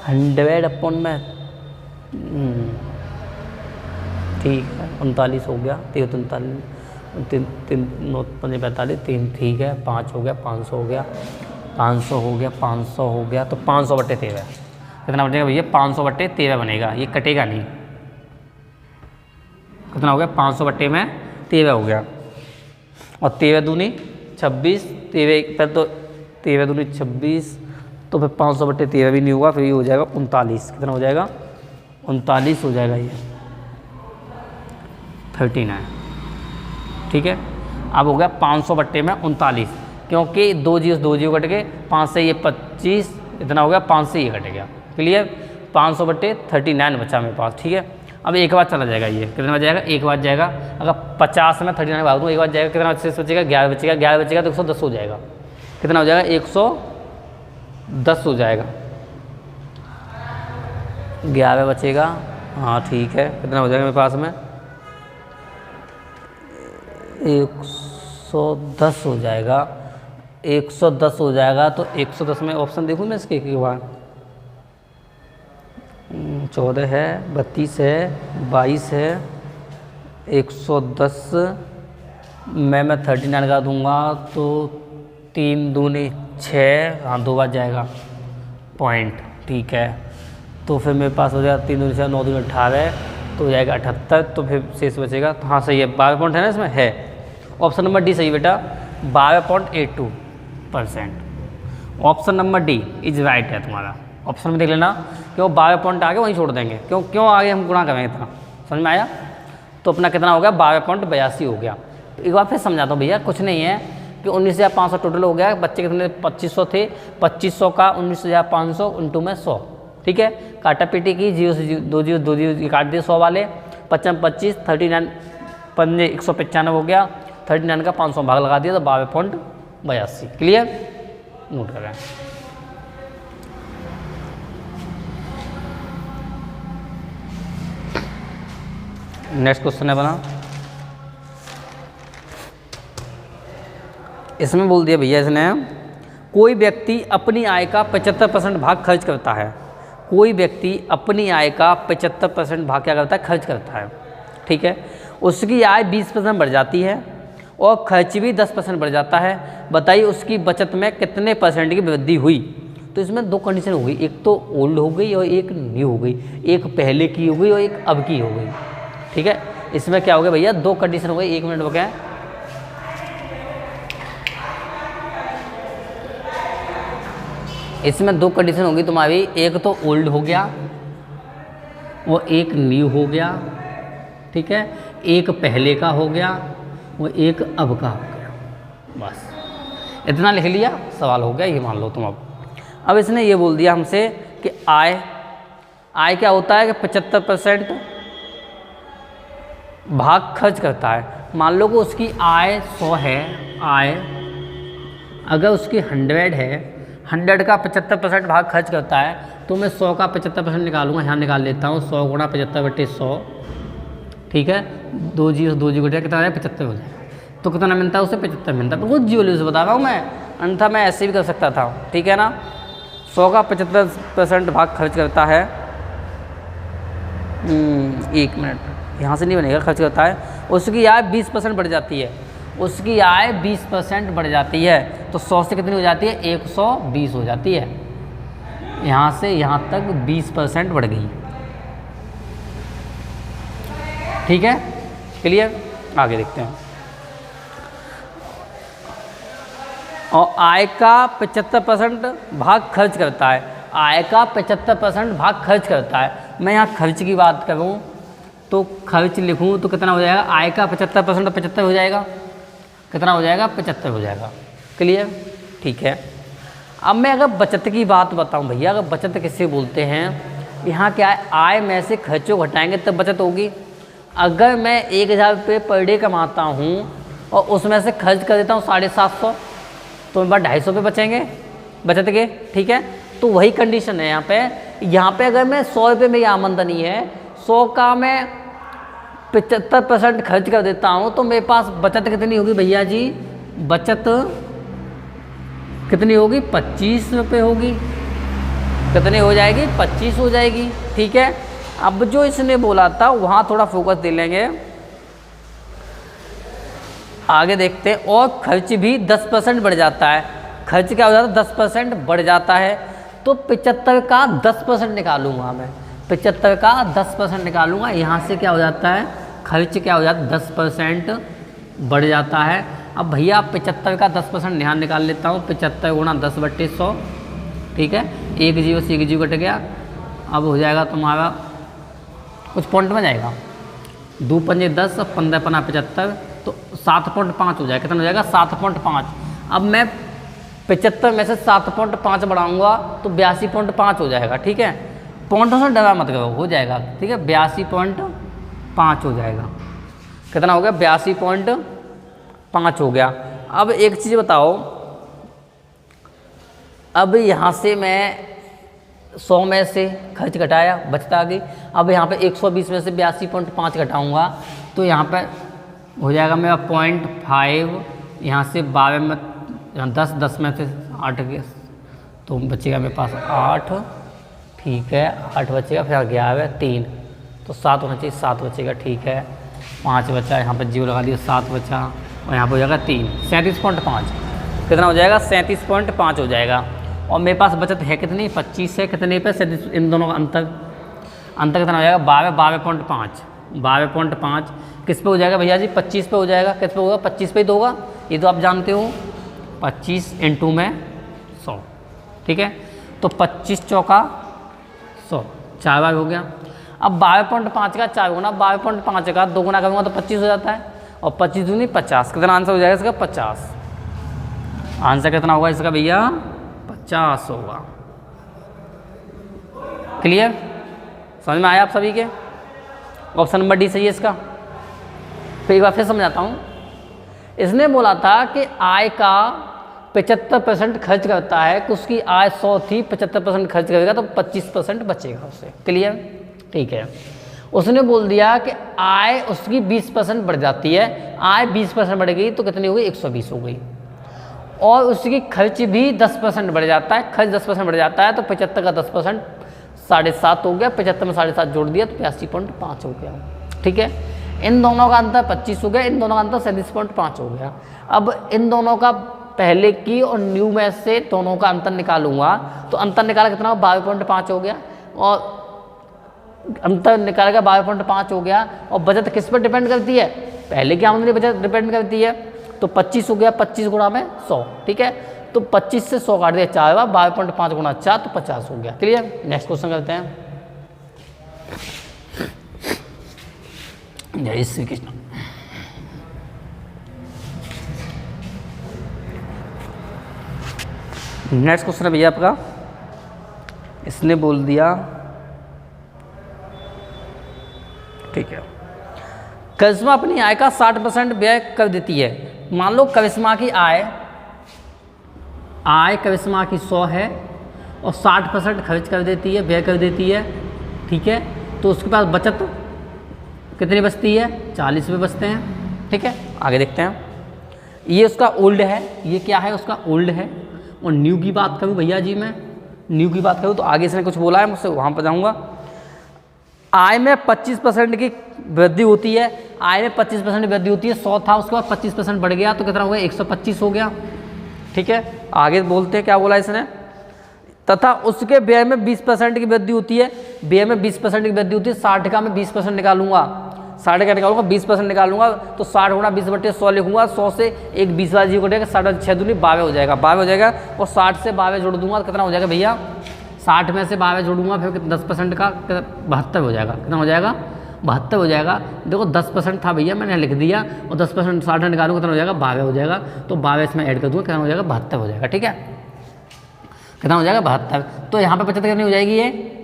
100 अपॉन में, ठीक है 39 हो गया, 13 39, 3 9 5 45, 3 ठीक है, 5 हो गया, 500 हो गया, 500 हो गया, 500 हो गया, तो 500/13 कितना बनेगा भैया? 500/13 बनेगा, ये कटेगा नहीं। कितना हो गया? 500/13 हो गया। और 13 दूनी 26, 13 पर तो 13 दूनी 26, तो फिर 500/13 भी नहीं होगा, फिर ये हो जाएगा 39। कितना हो जाएगा? 39 हो जाएगा ये। 39, ठीक है। अब हो गया 500 बट्टे में 39, क्योंकि 2 जीरो कट गए, 5 से ये 25, इतना हो गया, 5 से ये कट गया। क्लियर, 500 बट्टे 39 बचा मेरे पास, ठीक है। अब एक बार चला जाएगा, ये कितना बच जाएगा, एक बार जाएगा। अगर 50 में 39 भाग दूँ, एक बार जाएगा, कितना शेष बचेगा, 11 बचेगा, 11 बचेगा तो 110 हो जाएगा। कितना हो जाएगा, 110 हो जाएगा। 11 बचेगा, हाँ ठीक है। कितना हो जाएगा मेरे पास में, 110 हो जाएगा। 110 हो जाएगा तो 110 में ऑप्शन देखूँ मैं इसके एक बार, 14 है, 32 है, 22 है, 110 मैं 39 का दूंगा तो 3 दूनी 6, हाँ 2 बार जाएगा पॉइंट, ठीक है। तो फिर मेरे पास हो जाएगा 3 दूनी 6, 9 दूनी 18, तो हो जाएगा 78, तो फिर शेष बचेगा। तो हाँ सही है, 12 पॉइंट है ना इसमें, है ऑप्शन नंबर डी सही बेटा, 12.82%। Option number D is right है तुम्हारा। ऑप्शन में देख लेना, क्यों 12 पॉइंट आगे वहीं छोड़ देंगे, क्यों आगे हम गुणा करेंगे इतना, समझ में आया। तो अपना कितना हो गया, 12.82 हो गया। एक बार फिर समझाता हूँ भैया, कुछ नहीं है कि 19,500 टोटल हो गया। बच्चे कितने 2500 थे, 2500 का 19,500 इंटू में 100, ठीक है। काटा पीटी की, 0 से 2 जीरो काट दिए 100 वाले, 55 25, 39 पंजे 195 हो गया। 39 का 500 भाग लगा दिया तो 12.82। क्लियर, नोट कर रहे हैं। नेक्स्ट क्वेश्चन है बना, इसमें बोल दिया भैया इसने, कोई व्यक्ति अपनी आय का 75% भाग खर्च करता है। कोई व्यक्ति अपनी आय का 75% भाग क्या करता है, खर्च करता है, ठीक है। उसकी आय 20% बढ़ जाती है और खर्च भी 10% बढ़ जाता है। बताइए उसकी बचत में कितने परसेंट की वृद्धि हुई। तो इसमें 2 कंडीशन हो गई, एक तो ओल्ड हो गई और एक न्यू हो गई, एक पहले की हो गई और एक अब की हो गई, ठीक है। इसमें क्या हो गया भैया, 2 कंडीशन हो गई। 1 मिनट हो गया, इसमें 2 कंडीशन होगी तुम्हारी, एक तो ओल्ड हो गया वो एक न्यू हो गया, ठीक है। एक पहले का हो गया वो एक अब का हो गया, बस इतना लिख लिया, सवाल हो गया, ये मान लो तुम। अब इसने ये बोल दिया हमसे कि आय क्या होता है कि 75% भाग खर्च करता है। मान लो कि उसकी आय 100 है, आय अगर उसकी 100 है, 100 का 75% भाग खर्च करता है, तो मैं 100 का 75% निकालूंगा, यहाँ निकाल लेता हूँ। 100 गुणा 75/100, ठीक है। 2 जीरो कितना है, 75 हो जाएगा। तो कितना मिलता है उसे, 75 मिलता है। बिल्कुल जीरो से बता रहा हूँ मैं, अन्यथा मैं ऐसे भी कर सकता था, ठीक है ना। 100 का 75% भाग खर्च करता है, 1 मिनट, यहाँ से नहीं बनेगा, खर्च करता है। उसकी आय 20% बढ़ जाती है, उसकी आय 20% बढ़ जाती है, तो 100 से कितनी हो जाती है, 120 हो जाती है। यहाँ से यहाँ तक 20% बढ़ गई, ठीक है। क्लियर, आगे देखते हैं। और आय का 75% भाग खर्च करता है, आय का 75% भाग खर्च करता है। मैं यहाँ खर्च की बात करूँ तो खर्च लिखूँ तो कितना हो जाएगा, आय का 75% तो 75 हो जाएगा, कितना हो जाएगा, 75 हो जाएगा। क्लियर, ठीक है। अब मैं अगर बचत की बात बताऊं भैया, अगर बचत किससे बोलते हैं, यहाँ क्या है, आय में से खर्चों घटाएंगे तब बचत होगी। अगर मैं 1,000 रुपये पर डे कमाता हूँ और उसमें से खर्च कर देता हूँ 750, तो मेरे पास 250 रुपये बचेंगे बचत के, ठीक है। तो वही कंडीशन है यहाँ पे अगर मैं 100 रुपये मेरी आमदनी है, 100 का मैं 75% खर्च कर देता हूँ, तो मेरे पास बचत कितनी होगी भैया जी, बचत कितनी होगी, 25 रुपये होगी। कितनी हो जाएगी, 25 हो जाएगी, ठीक है। अब जो इसने बोला था वहाँ थोड़ा फोकस दे लेंगे, आगे देखते हैं। और खर्च भी 10% बढ़ जाता है, खर्च क्या हो जाता है, 10% बढ़ जाता है। तो 75 का 10% निकालूंगा मैं, 75 का 10% निकालूंगा, यहाँ से क्या हो जाता है, खर्च क्या हो जाता है, 10% बढ़ जाता है। अब भैया 75 का 10% यहाँ निकाल लेता हूँ, 75 गुणा 10/100, ठीक है। 1 जीरो से 1 जीरो कट गया। अब हो जाएगा तुम्हारा कुछ पॉइंट में जाएगा, 2 पंजे 10 और 15 पना 75, तो 7.5 हो जाएगा। कितना हो जाएगा? 7.5। अब मैं 75 में से 7.5 बढ़ाऊंगा तो 82.5 हो जाएगा। ठीक है, पॉइंटों से डरा मत करो, हो जाएगा। ठीक है, 82.5 हो जाएगा। कितना हो गया? 82.5 हो गया। अब एक चीज़ बताओ, अब यहाँ से मैं 100 में से खर्च घटाया, बचता आ गई। अब यहाँ पे 120 में से 82.5 घटाऊँगा तो यहाँ पे हो जाएगा मेरा 0.5। यहाँ से 12 में 10 में से 8 के तो बचेगा मेरे पास 8। ठीक है, 8 बचेगा, फिर 11 3 तो 7 होना चाहिए, 7 बचेगा। ठीक है, 5 बचा, यहाँ पर 0 लगा दिया, 7 बचा और यहाँ पर हो जाएगा 3, 37.5। कितना हो जाएगा? 37.5 हो जाएगा। और मेरे पास बचत है कितनी? 25 है। कितने पे? 37। इन दोनों का अंतर कितना हो जाएगा? 12.5। 12.5 किस पे हो जाएगा भैया जी? 25 पे हो जाएगा। किस पे होगा? 25 पे ही तो होगा, ये तो आप जानते हो। 25 इंटू में 100। ठीक है, तो 25 चौका 100, 4 बार हो गया। अब 12.5 का 4 गुना, 12.5 का 2 गुना करूँगा तो 25 हो जाता है, और 25 दूनी 50। कितना आंसर हो जाएगा इसका? 50। आंसर कितना होगा इसका भैया? 50 होगा। क्लियर? समझ में आया आप सभी के? ऑप्शन नंबर डी सही है इसका। फिर एक बार फिर समझाता हूँ। इसने बोला था कि आय का 75% खर्च करता है, कि उसकी आय 100 थी, 75% खर्च करेगा तो 25% बचेगा उससे। क्लियर? ठीक है। उसने बोल दिया कि आय उसकी 20% बढ़ जाती है, आय 20% बढ़ गई तो कितनी हो गई? 120 हो गई। और उसकी खर्च भी 10% बढ़ जाता है, खर्च 10% बढ़ जाता है तो 75 का 10% 7.5 हो गया। 75 में 7.5 जोड़ दिया तो 82.5 हो गया। ठीक है, इन दोनों का अंतर 25 हो गया, इन दोनों का अंतर 37.5 हो गया। अब इन दोनों का पहले की और न्यू में से दोनों का अंतर निकालूंगा तो अंतर निकाला कितना हो? 12.5 हो गया। और अंतर निकालेगा 12.5 हो गया। और बचत किस पर डिपेंड करती है? पहले की आमदनी बचत डिपेंड करती है। तो 25 हो गया, 25 गुणा में 100। ठीक है, तो 25 से 100 काट दिया 4 बार, 12.5 गुणा 4 तो 50 हो गया। क्लियर? नेक्स्ट क्वेश्चन करते हैं। जय श्री कृष्ण। नेक्स्ट क्वेश्चन है भैया आपका, इसने बोल दिया, ठीक है, करिश्मा अपनी आय का 60% व्यय कर देती है। मान लो करिश्मा की आय करिश्मा की 100 है और 60% खर्च कर देती है, व्यय कर देती है। ठीक है, तो उसके पास बचत कितनी बचती है? 40 रुपये बचते हैं। ठीक है, आगे देखते हैं। ये उसका ओल्ड है, ये क्या है? उसका ओल्ड है। और न्यू की बात करूँ भैया जी, मैं न्यू की बात करूँ तो आगे इसने कुछ बोला है, मुझसे वहाँ पर जाऊँगा। आय में 25% की वृद्धि होती है, आय में 25% वृद्धि होती है। 100 था, उसके बाद 25% बढ़ गया तो कितना हो गया? 125 हो गया। ठीक है, आगे बोलते हैं क्या बोला इसने, तथा उसके व्यय में 20% की वृद्धि होती है। व्यय में 20% की वृद्धि होती है। 60 का मैं 20% निकालूंगा, 60 का निकालूंगा, 20% निकालूंगा तो 60 गुणा 20/100 लिखूंगा। 100 से एक 20 बार 0 कटेगा, 60 6 दूनी 12 हो जाएगा, 12 हो जाएगा। और 60 से 12 जोड़ दूंगा तो कितना हो जाएगा भैया? 60 में से 12 जोड़ूंगा फिर 10% का 72 हो जाएगा। कितना हो जाएगा? 72 हो जाएगा। देखो 10% था भैया, मैंने लिख दिया, और 10% 60 निकालूंगा कितना हो जाएगा? 12 हो जाएगा। तो 12 इसमें ऐड कर दूंगा, कितना हो जाएगा? 72 हो जाएगा। ठीक है, कितना हो जाएगा? 72। तो यहाँ पे बचत कितनी हो जाएगी? ये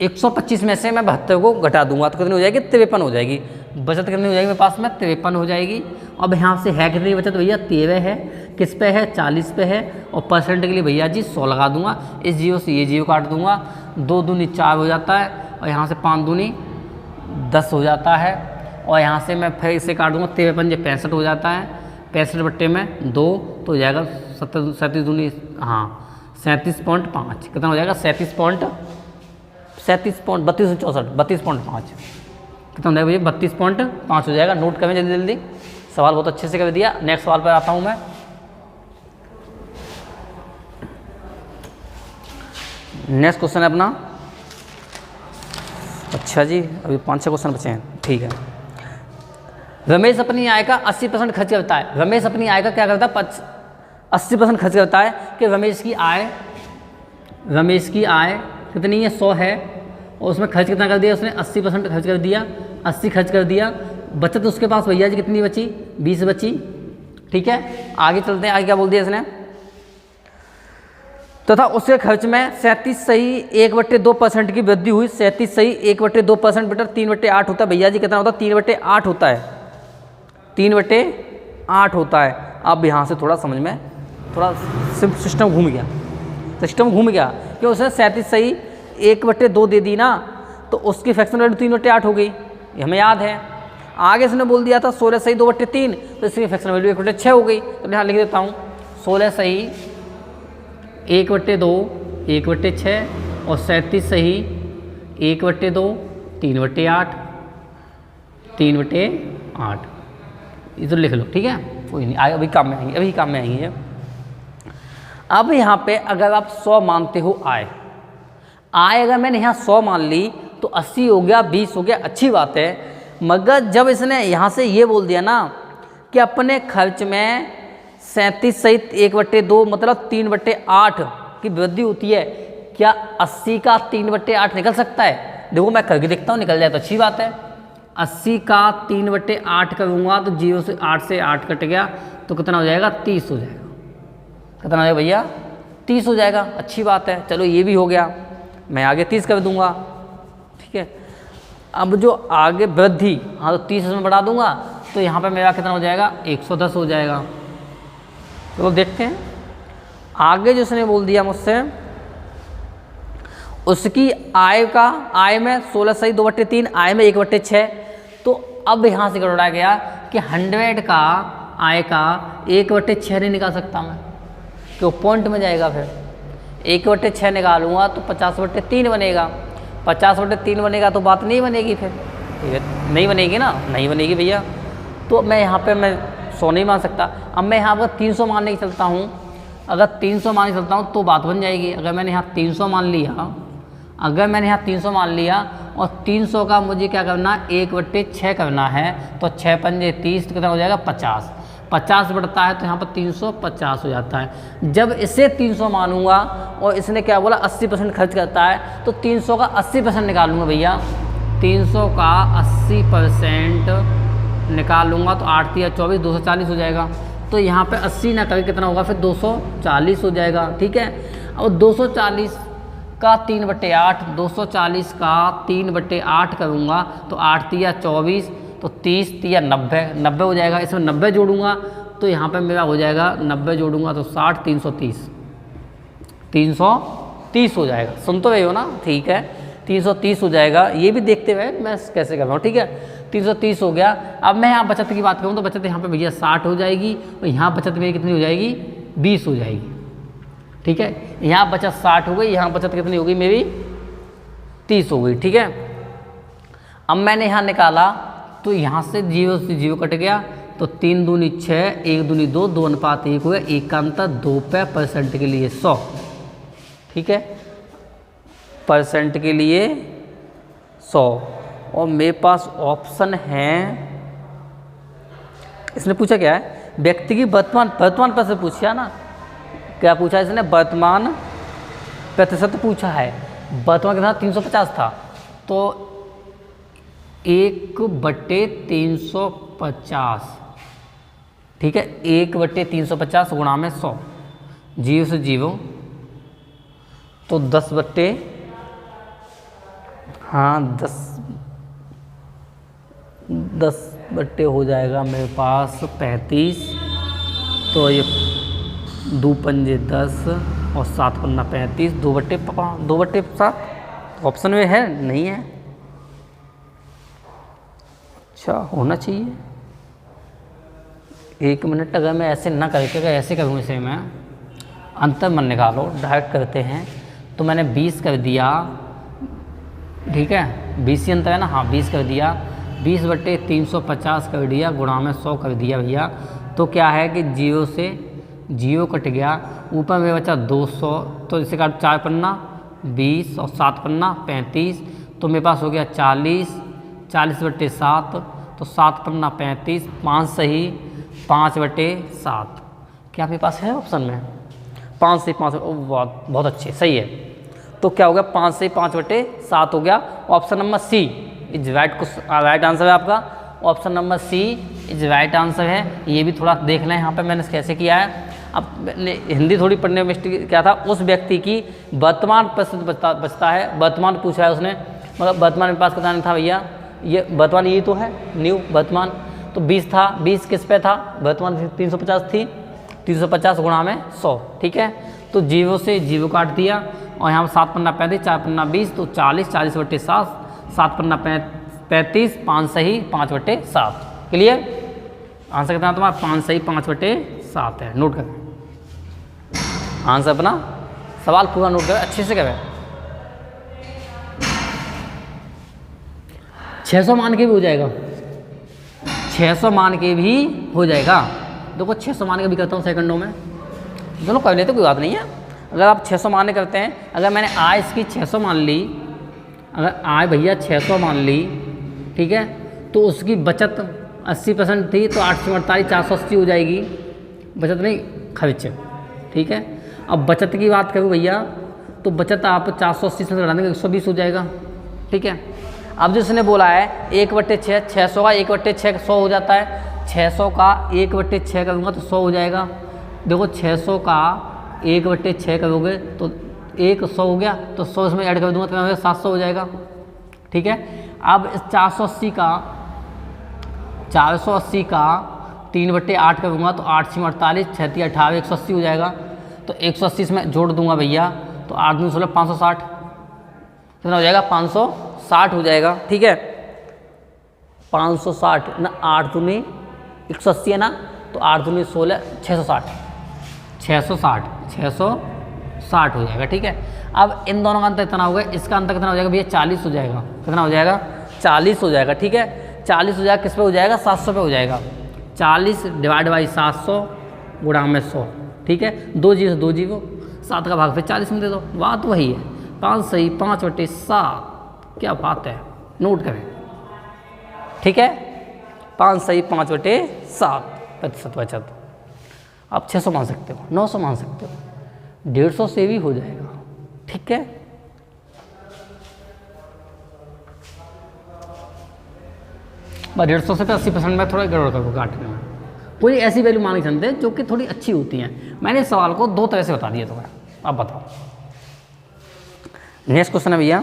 125 में से मैं 72 को घटा दूंगा तो कितनी हो जाएगी? 53 हो जाएगी। बचत कितनी हो जाएगी मेरे पास में? 53 हो जाएगी। अब यहाँ से है कितनी बचत भैया? 13 है। किस पे है? 40 पे है। और परसेंट के लिए भैया जी 100 लगा दूंगा। इस 0 से ये 0 काट दूंगा, 2 दूनी 4 हो जाता है, और यहाँ से 5 दूनी 10 हो जाता है। और यहाँ से मैं फिर इसे काट दूंगा, 13 पंजे 65 हो जाता है। 65 बट्टे में 2 तो हो जाएगा 37 दूनी, हाँ 37.5। कितना हो जाएगा? 32.5 कितना हो जाएगा भैया? 32.5 हो जाएगा। नोट करें जल्दी जल्दी, सवाल बहुत अच्छे से कर दिया। नेक्स्ट सवाल पर आता हूँ मैं। नेक्स्ट क्वेश्चन है अपना, अच्छा जी अभी 5-6 क्वेश्चन बचे हैं। ठीक है, रमेश अपनी आय का 80% खर्च करता है। रमेश अपनी आय का क्या करता है? 80% खर्च करता है। कि रमेश की आय कितनी है? 100 है, और उसमें खर्च कितना कर दिया उसने? 80% खर्च कर दिया। 80 खर्च कर दिया, बचत उसके पास भैया जी कितनी बची, 20 बची। ठीक है, आगे चलते हैं। आगे क्या बोल दिया इसने, तथा उसके खर्च में 37 सही 1/2% की वृद्धि हुई। 37 सही 1/2% बेटा 3/8 होता है भैया जी, कितना होता है, 3/8 होता है, 3/8 होता है। अब यहाँ से थोड़ा समझ में थोड़ा सिस्टम घूम गया, कि उसने 37 सही 1/2 दे दी ना, तो उसकी फ्रैक्शन वैल्यू 3/8 हो गई, ये हमें याद है। आगे इसने बोल दिया था 16 सही 2/3, तो इसकी फ्रैक्शन वैल्यू 1/6 हो गई। तो यहाँ लिख देता हूँ 16 सही 1/2 1/6 और 37 सही 1/2 3/8 3/8, ये तो लिख लो। ठीक है, कोई नहीं, अभी काम में आएंगे, अभी काम में आएंगे। अब यहाँ पे अगर आप 100 मानते हो आय अगर मैंने यहाँ 100 मान ली तो 80 हो गया, 20 हो गया, अच्छी बात है। मगर जब इसने यहाँ से ये बोल दिया ना कि अपने खर्च में 37 सहित 1/2 मतलब 3/8 की वृद्धि होती है, क्या 80 का 3/8 निकल सकता है? देखो मैं करके देखता हूँ, निकल जाए तो अच्छी बात है। 80 का 3/8 करूँगा तो 0 से 8 से 8 कट गया तो कितना हो जाएगा, 30 हो जाएगा। कितना हो जाएगा भैया, 30 हो जाएगा, अच्छी बात है। चलो ये भी हो गया, मैं आगे 30 कर दूंगा। ठीक है, अब जो आगे वृद्धि, हाँ तो 30 इसमें बढ़ा दूंगा तो यहाँ पे मेरा कितना हो जाएगा, 110 हो जाएगा। तो देखते हैं आगे जो उसने बोल दिया मुझसे, उसकी आय में 16 सही 2/3, आय में 1/6। तो अब यहाँ से गड़बड़ा गया कि 100 का आय का 1/6 नहीं निकाल सकता मैं, तो पॉइंट में जाएगा। फिर 1/6 निकालूंगा तो 50/3 बनेगा, 50/3 बनेगा तो बात नहीं बनेगी, फिर नहीं बनेगी ना, नहीं बनेगी भैया। तो मैं यहाँ पे मैं 100 नहीं मान सकता। अब मैं यहाँ पर 300 मानने की चलता हूँ, अगर 300 मानने चलता हूँ तो बात बन जाएगी। अगर मैंने यहाँ 300 मान लिया, अगर मैंने यहाँ 300 मान लिया और 300 का मुझे क्या करना, 1/6 करना है, तो 6 पंजे 30 कितना हो जाएगा, 50। 50 बढ़ता है तो यहाँ पर 350 हो जाता है। जब इसे 300 मानूंगा और इसने क्या बोला 80% खर्च करता है, तो 300 का 80% निकालूंगा भैया, 300 का 80% निकालूंगा तो 8 या 24 240 हो जाएगा। तो यहाँ पे 80 ना करके कितना होगा, फिर 240 हो जाएगा। ठीक है, और 240 का 3/8, 240 का 3/8 करूँगा तो 8 या 24 तो 30 या 90 हो जाएगा। इसमें 90 जोड़ूंगा तो यहाँ पे मेरा हो जाएगा 90 जोड़ूंगा तो 60 330 हो जाएगा। सुन तो रहे हो ना, ठीक है 330 हो जाएगा। ये भी देखते हुए मैं कैसे कर रहा हूँ। ठीक है, 330 हो गया। अब मैं यहाँ बचत की बात करूँ तो बचत यहाँ पे भैया 60 हो जाएगी और यहाँ बचत मेरी कितनी हो जाएगी, 20 हो जाएगी। ठीक है, यहाँ बचत 60 हो गई, यहाँ बचत कितनी हो गई मेरी, 30 हो गई। ठीक है, अब मैंने यहाँ निकाला तो यहाँ से 0 से 0 कट गया तो 3 दूनी 6, 1 दूनी 2, 2:1 हो गया। 1 का अंतर 2 पे परसेंट के लिए 100। ठीक है, परसेंट के लिए 100। और मेरे पास ऑप्शन है, इसने पूछा क्या है, व्यक्ति की वर्तमान प्रतिशत पूछा ना, क्या पूछा इसने, वर्तमान प्रतिशत पूछा है। वर्तमान कितना 350 था, तो 1/350। ठीक है, 1/350 गुणा में 100, 0 से 0 तो 10 हो जाएगा मेरे पास 35। तो ये 2 पंजे 10 और 7 पन्ना 35, 2/7 ऑप्शन में है, नहीं है, अच्छा होना चाहिए। 1 मिनट, अगर मैं ऐसे ना करके अगर ऐसे करूँ, इसे मैं अंतर मन निकालो, डायरेक्ट करते हैं तो मैंने 20 कर दिया। ठीक है, 20 ही अंतर है ना, हाँ 20 कर दिया, 20/350 कर दिया, गुणा में 100 कर दिया भैया। तो क्या है कि 0 से 0 कट गया, ऊपर में बचा 200, तो इसे काट 4 पन्ना 20 और 7 पन्ना 35, तो मेरे पास हो गया 40/7, तो 7 पन्ना 35, 5 सही 5/7। क्या मेरे पास है ऑप्शन में 5 से 5? बहुत अच्छे, सही है। तो क्या हो गया, 5 से 5/7 हो गया, option number C is right answer है आपका option number C is right answer है। ये भी थोड़ा देख लें यहाँ पे मैंने कैसे किया है। अब हिंदी थोड़ी पढ़ने में मिस्टेक क्या था, उस व्यक्ति की वर्तमान प्रश्न बचता है, वर्तमान पूछा है उसने, मतलब वर्तमान में पास बताना था भैया, ये वर्तमान ये तो है न्यू वर्तमान, तो 20 था, 20 किस पे था, वर्तमान 350 थी, 350 गुणा में 100, ठीक है। तो जीरो से जीरो काट दिया और यहाँ 7 पन्ना 35, 4 पन्ना 20, तो 40, 40 बटे 7, 7 पन्ना 35, 5 सही 5 बटे 7। क्लियर, आंसर कितना तुम्हारा 5 सही 5 बटे 7 है। नोट करें आंसर अपना, सवाल पूरा नोट करें, अच्छे से करें। 600 मान के भी हो जाएगा, 600 मान के भी हो जाएगा। देखो 600 मान के भी करता हूँ सेकंडों में, चलो कर लेते कोई बात नहीं है। अगर आप 600 मान करते हैं, अगर मैंने आ इसकी 600 मान ली, अगर आ भैया 600 मान ली, ठीक है, तो उसकी बचत 80% थी, तो 848 480 हो जाएगी, बचत नहीं खर्च, ठीक है। अब बचत की बात करूँ भैया, तो बचत आप 480 से घटा देंगे 120 हो जाएगा, ठीक है। अब जो इसने बोला है 1/6, 600 का 1/6 100 हो जाता है, 600 का 1/6 करूँगा तो 100 हो जाएगा। देखो 600 का 1/6 करोगे तो 100 हो गया, तो 100 इसमें ऐड कर दूँगा तो 700 हो जाएगा, ठीक है। अब इस 480 का 3/8 करूँगा तो 8 6 48, 6 3 18, 180 हो जाएगा। तो 180 इसमें जोड़ दूंगा भैया, तो 8 दूनी 16, 560 कितना हो जाएगा, 560 हो जाएगा, ठीक है। 560 ना, 8 दूनी 180 है ना, तो 8 दूनी 16, 660 हो जाएगा, ठीक है। अब इन दोनों का अंतर इतना हो गया, इसका अंतर कितना हो जाएगा भैया, 40 हो जाएगा। कितना हो जाएगा, 40 हो जाएगा, ठीक है। 40 हो जाएगा, किस पे हो जाएगा, 700 पे हो जाएगा। 40 डिवाइड बाई 700 गुणा में 100, ठीक है। 2 जीरो 2 जीरो, 7 का भाग फिर 40 में दे दो, बात वही है। 5 सही 5 बटे 7, क्या बात है, नोट करें, ठीक है। 5 सही 5 बटे 7% बचत। आप 600 मान सकते हो, 900 मान सकते हो, 150 से भी हो जाएगा, ठीक है। बस 150 से 80% में थोड़ा गड़बड़ करो काटने में, कोई ऐसी वैल्यू मान के चलते हैं जो कि थोड़ी अच्छी होती हैं। मैंने इस सवाल को 2 तरह से बता दिया तुम्हें, अब बताओ। नेक्स्ट क्वेश्चन है भैया,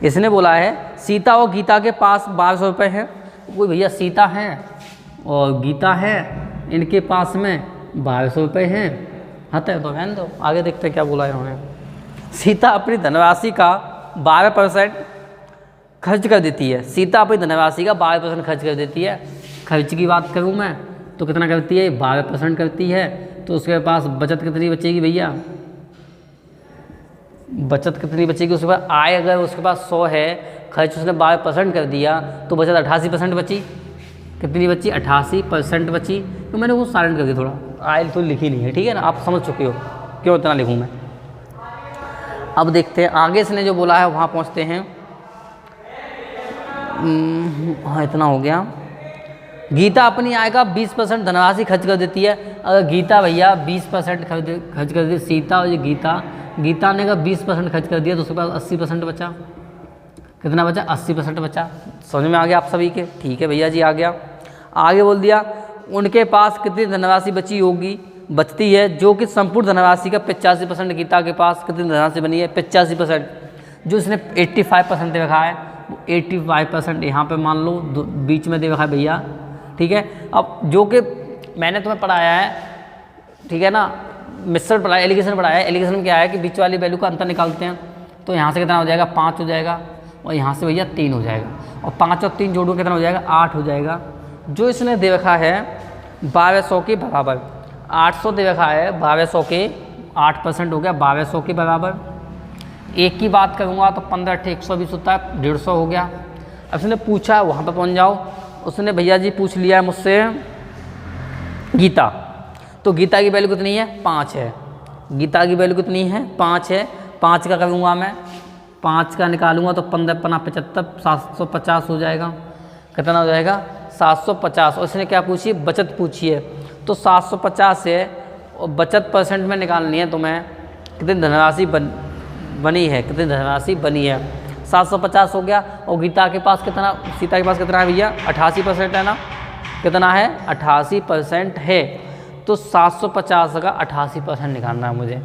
इसने बोला है सीता और गीता के पास 1200 रुपये हैं। कोई भैया सीता है और गीता है, इनके पास में 1200 रुपये हैं, हते तो रहने दो, आगे देखते हैं क्या बोला है उन्होंने। सीता अपनी धनराशि का 12% खर्च कर देती है। सीता अपनी धनराशि का 12% खर्च कर देती है। खर्च की बात करूँ मैं तो कितना करती है, 12% करती है। तो उसके पास बचत कितनी बचेगी भैया, बचत कितनी बचेगी उसके पास, आय अगर उसके पास 100 है, खर्च उसने 12% कर दिया, तो बचत 88% बची। कितनी बची, 88% बची। तो मैंने वो साइलेंट कर दिया, थोड़ा आय तो लिखी नहीं है, ठीक है ना, आप समझ चुके हो क्यों इतना लिखूँ मैं। अब देखते हैं आगे इसने जो बोला है वहाँ पहुँचते हैं। हाँ इतना हो गया। गीता अपनी आय का 20% धनराशि खर्च कर देती है। अगर गीता भैया 20% खर्च कर देती, सीता और ये गीता ने अगर 20% खर्च कर दिया तो उसके पास 80% बचा। कितना बचा, 80% बचा। समझ में आ गया आप सभी के, ठीक है भैया जी आ गया। आगे बोल दिया उनके पास कितनी धनराशि बचती है, जो कि संपूर्ण धनराशि का 85%। गीता के पास कितनी धनराशि बनी है, 85%। जो इसने 85% दे रखा है, 85% यहाँ पे मान लो बीच में दे रखा है भैया, ठीक है। अब जो कि मैंने तुम्हें पढ़ाया है, ठीक है ना, मिश्रण पढ़ाया, एलिगेशन पढ़ाया है। एलिगेशन में क्या है कि बीच वाली वैल्यू का अंतर निकालते हैं। तो यहाँ से कितना हो जाएगा, 5 हो जाएगा, और यहाँ से भैया 3 हो जाएगा, और 5 और 3 जोड़ो कितना हो जाएगा, 8 हो जाएगा। जो इसने दे रखा है 1200 के बराबर, 800 दे रखा है, 1200 के 8% हो गया, 1200 के बराबर। एक की बात करूँगा तो 15 × 120 होता है, 150 हो गया। अब उसने पूछा, वहाँ पर पहुँच जाओ। उसने भैया जी पूछ लिया है मुझसे गीता, तो गीता की वैल्यू कितनी है, 5 है। गीता की वैल्यू कितनी है, 5 है। 5 का करूँगा मैं, 5 का निकालूंगा तो 15 × 75 750 हो जाएगा। कितना हो जाएगा, 750 और इसने क्या पूछी, बचत पूछी है। तो 750 है और बचत परसेंट में निकालनी है तुम्हें, कितनी धनराशि बनी है, कितनी धनराशि बनी है। 750 हो गया। और सीता के पास कितना है भैया, 88% है ना, कितना है 88% है। तो 750 का 88% निकालना है मुझे।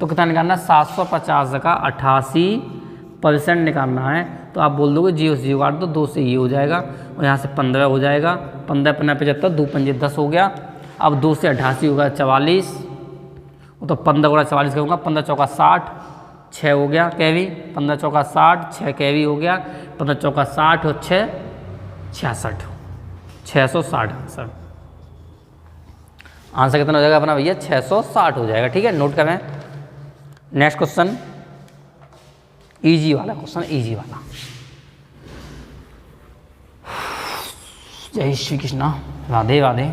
तो कितना निकालना है, 750 का 88% निकालना है। तो आप बोल दोगे 0 से 0 काट दो, 2 से ये हो जाएगा और यहाँ से 15 हो जाएगा, 15 15 75, 2 पंजे 10 हो गया। अब 2 से 88 होगा 44, तो 15 गुणा 44 करूँगा, 15 चौका 60, 6 हो गया कैवी, 15 चौका 60, 6 कैवी हो गया, 15 चौका 60 और 6 66, 660 आंसर। आंसर कितना हो जाएगा अपना भैया, 660 हो जाएगा। ठीक है, नोट करें। नेक्स्ट क्वेश्चन, इजी वाला क्वेश्चन, इजी वाला। जय श्री कृष्णा, राधे राधे।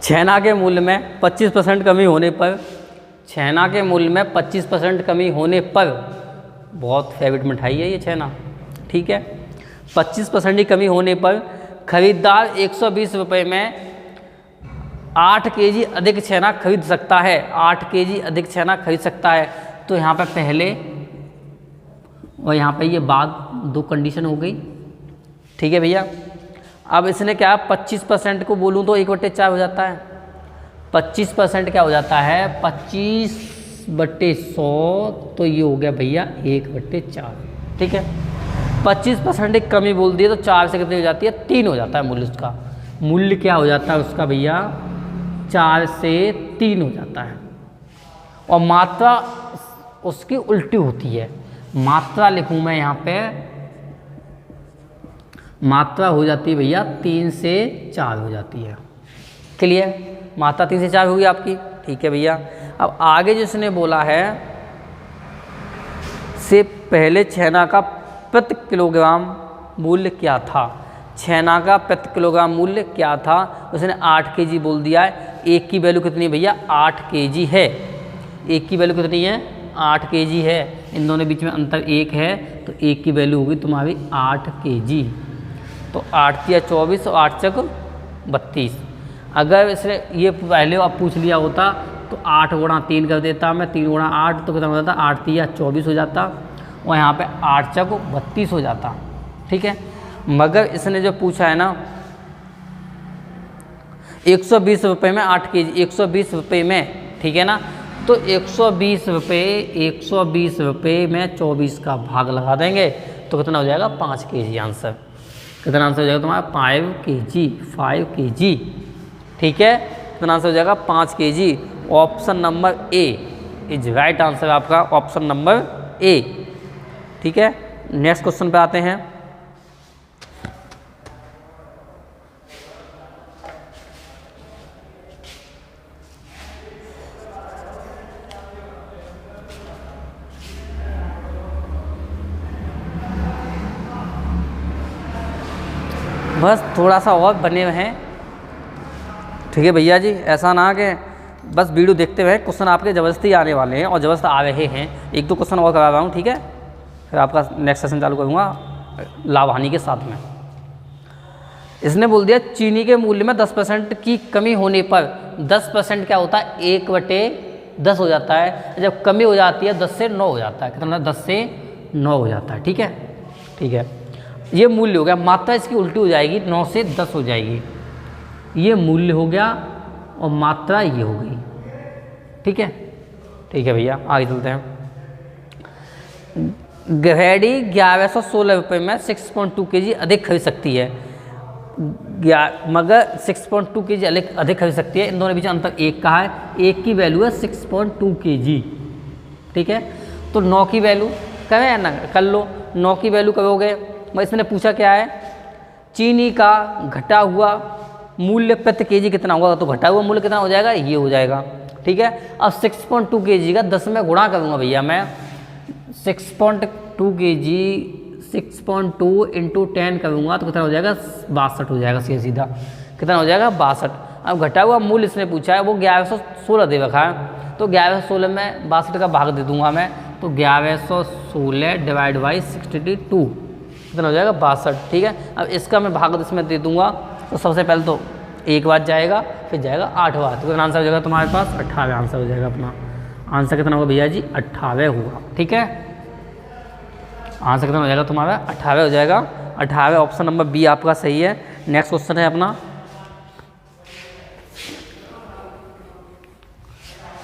छैना के मूल्य में 25% कमी होने पर, छैना के मूल्य में 25% कमी होने पर, बहुत फेवरेट मिठाई है ये छैना, ठीक है। 25% की कमी होने पर खरीदार 120 रुपये में 8 केजी अधिक छैना खरीद सकता है, 8 केजी अधिक छैना खरीद सकता है। तो यहाँ पे पहले और यहाँ पे ये बाद, दो कंडीशन हो गई, ठीक है भैया। अब इसने क्या 25% को बोलूँ तो 1/4 हो जाता है। 25% क्या हो जाता है, 25/100, तो ये हो गया भैया 1/4, ठीक है। 25% की कमी बोल दी तो 4 से कितनी हो जाती है, 3 हो जाता है मूल्य उसका। मूल्य क्या हो जाता है उसका भैया, 4 से 3 हो जाता है। और मात्रा उसकी उल्टी होती है। मात्रा लिखूँ मैं यहाँ पे, मात्रा हो जाती है भैया 3 से 4 हो जाती है। क्लियर, मात्रा 3 से 4 होगी आपकी, ठीक है भैया। अब आगे जिसने बोला है से पहले छैना का प्रति किलोग्राम मूल्य क्या था, छैना का प्रति किलोग्राम मूल्य क्या था, उसने 8 केजी बोल दिया है। एक की वैल्यू कितनी है भैया, 8 केजी है। एक की वैल्यू कितनी है, 8 केजी है। इन दोनों बीच में अंतर 1 है, तो एक की वैल्यू होगी तुम्हारी 8 केजी। तो 8 या 24 और 8 चक 32। अगर इसने ये पहले आप पूछ लिया होता तो 8 गुणा 3 कर देता मैं, 3 गुणा 8 तो कितना हो जाता, 8 या 24 हो जाता और यहाँ पे 8 चक 32 हो जाता, ठीक है। मगर इसने जो पूछा है ना 120 रुपये में 8 केजी, 120 रुपये में, ठीक है ना। तो 120 रुपये में 24 का भाग लगा देंगे तो कितना हो जाएगा, 5 केजी आंसर। कितना आंसर हो जाएगा तुम्हारा, 5 केजी, ठीक है। कितना आंसर हो जाएगा, 5 KG. Option number A is right answer आपका, ऑप्शन नंबर ए, ठीक है। नेक्स्ट क्वेश्चन पे आते हैं। बस थोड़ा सा और बने हुए हैं, ठीक है भैया जी। ऐसा ना कि बस वीडियो देखते हुए क्वेश्चन आपके ज़बरदस्ती आने वाले हैं और ज़बरदस्त आ रहे हैं। 1-2 क्वेश्चन और करा रहा हूँ, ठीक है, फिर आपका नेक्स्ट सेशन चालू करूँगा लाभ हानि के साथ में। इसने बोल दिया चीनी के मूल्य में 10% की कमी होने पर, 10% क्या होता है, 1/10 हो जाता है। जब कमी हो जाती है 10 से 9 हो जाता है। कितना, 10 से 9 हो जाता है, ठीक है, ठीक है। ये मूल्य हो गया। मात्रा इसकी उल्टी हो जाएगी, 9 से 10 हो जाएगी। ये मूल्य हो गया और मात्रा ये हो गई, ठीक है, ठीक है भैया। आगे चलते हैं। गहेड़ी 1116 रुपये में 6.2 केजी अधिक खरीद सकती है, मगर 6.2 केजी अधिक खरीद सकती है। इन दोनों के बीच अंतर 1 का है। 1 की वैल्यू है 6.2 केजी, ठीक है। तो 9 की वैल्यू करें या ना, कर लो। 9 की वैल्यू करोगे, इसने पूछा क्या है, चीनी का घटा हुआ मूल्य प्रति केजी कितना होगा, तो घटा हुआ मूल्य कितना हो जाएगा, ये हो जाएगा, ठीक है। अब 6.2 केजी का 10 में गुणा करूँगा भैया मैं। 6.2 केजी 6.2 इंटू 10 करूँगा तो कितना हो जाएगा, 62 हो जाएगा, सीधा कितना हो जाएगा, 62। अब घटा हुआ मूल्य इसने पूछा है, वो 1116 दे रखा है, तो 1116 में 62 का भाग दे दूंगा मैं, तो 1116 16 डिवाइड बाई 62 कितना हो जाएगा 62। ठीक है, अब इसका मैं भाग इसमें दे दूंगा तो सबसे पहले तो 1 बार जाएगा, फिर जाएगा 8 बार, तो कितना आंसर हो जाएगा तुम्हारे पास 28 आंसर हो जाएगा। अपना आंसर कितना होगा भैया जी 28 होगा। ठीक है, आंसर कितना हो जाएगा तुम्हारा 28 हो जाएगा। 28 ऑप्शन नंबर बी आपका सही है। नेक्स्ट क्वेश्चन है अपना,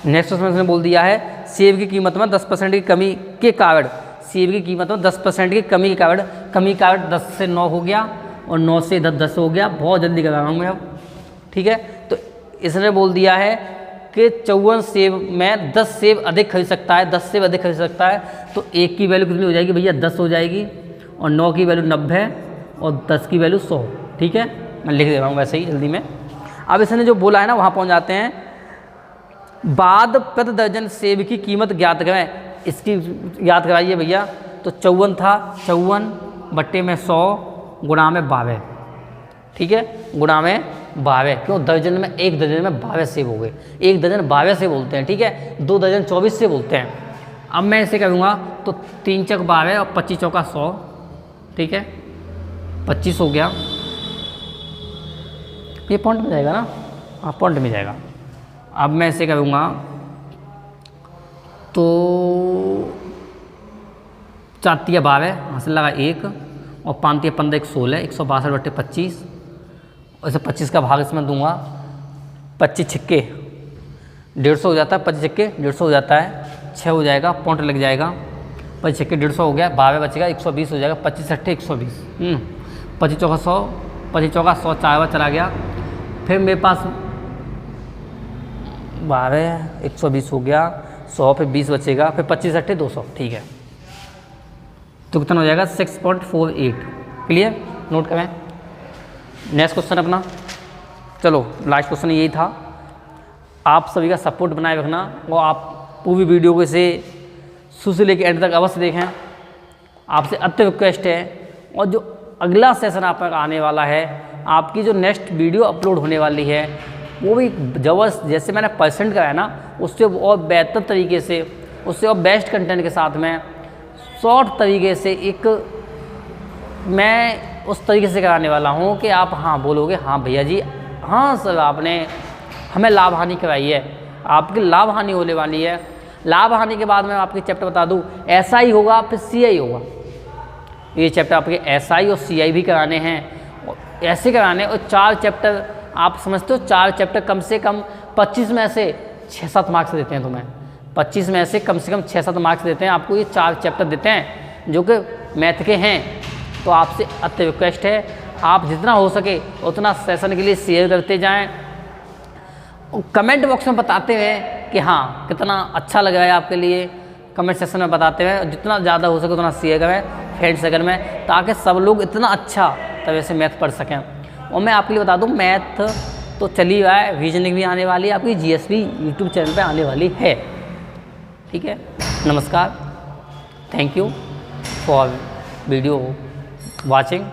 नेक्स्ट क्वेश्चन इसने बोल दिया है सेब की कीमत में 10% की कमी के कारण, सेब की कीमत में 10% की कमी के कारण, कमी का कारण 10 से 9 हो गया और 9 से 10 हो गया। बहुत जल्दी कर रहा हूँ मैं अब। ठीक है, तो इसने बोल दिया है कि 54 सेब में 10 सेब अधिक खरीद सकता है, 10 सेब अधिक खरीद सकता है, तो 1 की वैल्यू कितनी हो जाएगी भैया 10 हो जाएगी, और 9 की वैल्यू 90 और 10 की वैल्यू 100। ठीक है, मैं लिख दे रहा हूँ वैसे ही जल्दी में। अब इसने जो बोला है ना वहाँ पहुँच जाते हैं। बाद प्रति दर्जन सेब की कीमत ज्ञात करें, इसकी याद कराइए भैया। तो 54 था, 54 बट्टे में 100 गुणा में 12। ठीक है, गुणा में 12, क्यों दर्जन में 1 दर्जन में 12 सेब हो गए। 1 दर्जन 12 से बोलते हैं, ठीक है, 2 दर्जन 24 से बोलते हैं। अब मैं इसे करूँगा तो 3 चौक 12 और 25 चौका 100। ठीक है, 25 हो गया, ये पॉइंट में जाएगा ना, हाँ पॉइंट में जाएगा। अब मैं इसे करूँगा तो 4 या 12 हासिल लगा 1 और 5 या 15 1 16, 162 बट्टे 25, और इसे 25 का भाग इसमें दूंगा। 25 छिक्के 150 हो जाता है, 25 छिक्के 150 हो जाता है, 6 हो जाएगा, पॉइंट लग जाएगा। 25 छिक्के 150 हो गया, 12 बचेगा 120 हो जाएगा, 25 अट्ठे 120, 25 चौका 100, 25 चौका 100 4 बार चला गया। फिर मेरे पास 12 120 हो गया, 100 फिर 20 बचेगा, फिर 25 अट्ठे 200। ठीक है, तो कितना हो जाएगा 6.48। क्लियर, नोट करें। नेक्स्ट क्वेश्चन अपना, चलो लास्ट क्वेश्चन यही था। आप सभी का सपोर्ट बनाए रखना और आप पूरी वीडियो को इसे शुरू से लेकर एंड तक अवश्य देखें। आपसे अति रिक्वेस्ट है। और जो अगला सेशन आप पर आने वाला है, आपकी जो नेक्स्ट वीडियो अपलोड होने वाली है, वो भी जबरदस्त, जैसे मैंने परसेंट कराया ना उससे और बेहतर तरीके से, उससे और बेस्ट कंटेंट के साथ में शॉर्ट तरीके से एक मैं उस तरीके से कराने वाला हूँ कि आप हाँ बोलोगे हाँ भैया जी, हाँ सर आपने हमें लाभ हानि कराई है। आपकी लाभ हानि होने वाली है। लाभ हानि के बाद मैं आपके चैप्टर बता दूँ, SI होगा फिर CI होगा। ये चैप्टर आपके SI और CI भी कराने हैं, ऐसे कराने। और 4 चैप्टर आप समझते हो, 4 चैप्टर कम से कम 25 में से 6-7 मार्क्स देते हैं तुम्हें। 25 में से कम 6-7 मार्क्स देते हैं आपको। ये 4 चैप्टर देते हैं जो कि मैथ के हैं। तो आपसे अति रिक्वेस्ट है, आप जितना हो सके उतना सेशन के लिए शेयर करते जाएं। कमेंट बॉक्स में बताते हुए कि हाँ कितना अच्छा लग रहा है आपके लिए, कमेंट सेक्शन में बताते हुए। जितना ज़्यादा हो सके उतना शेयर करें फ्रेंड सर्कल में, ताकि सब लोग इतना अच्छा तरह से मैथ पढ़ सकें। और मैं आपके लिए बता दूं, मैथ तो चली रहा है, रीजनिंग भी आने वाली है, आपकी GSP यूट्यूब चैनल पे आने वाली है। ठीक है, नमस्कार, thank you for video watching.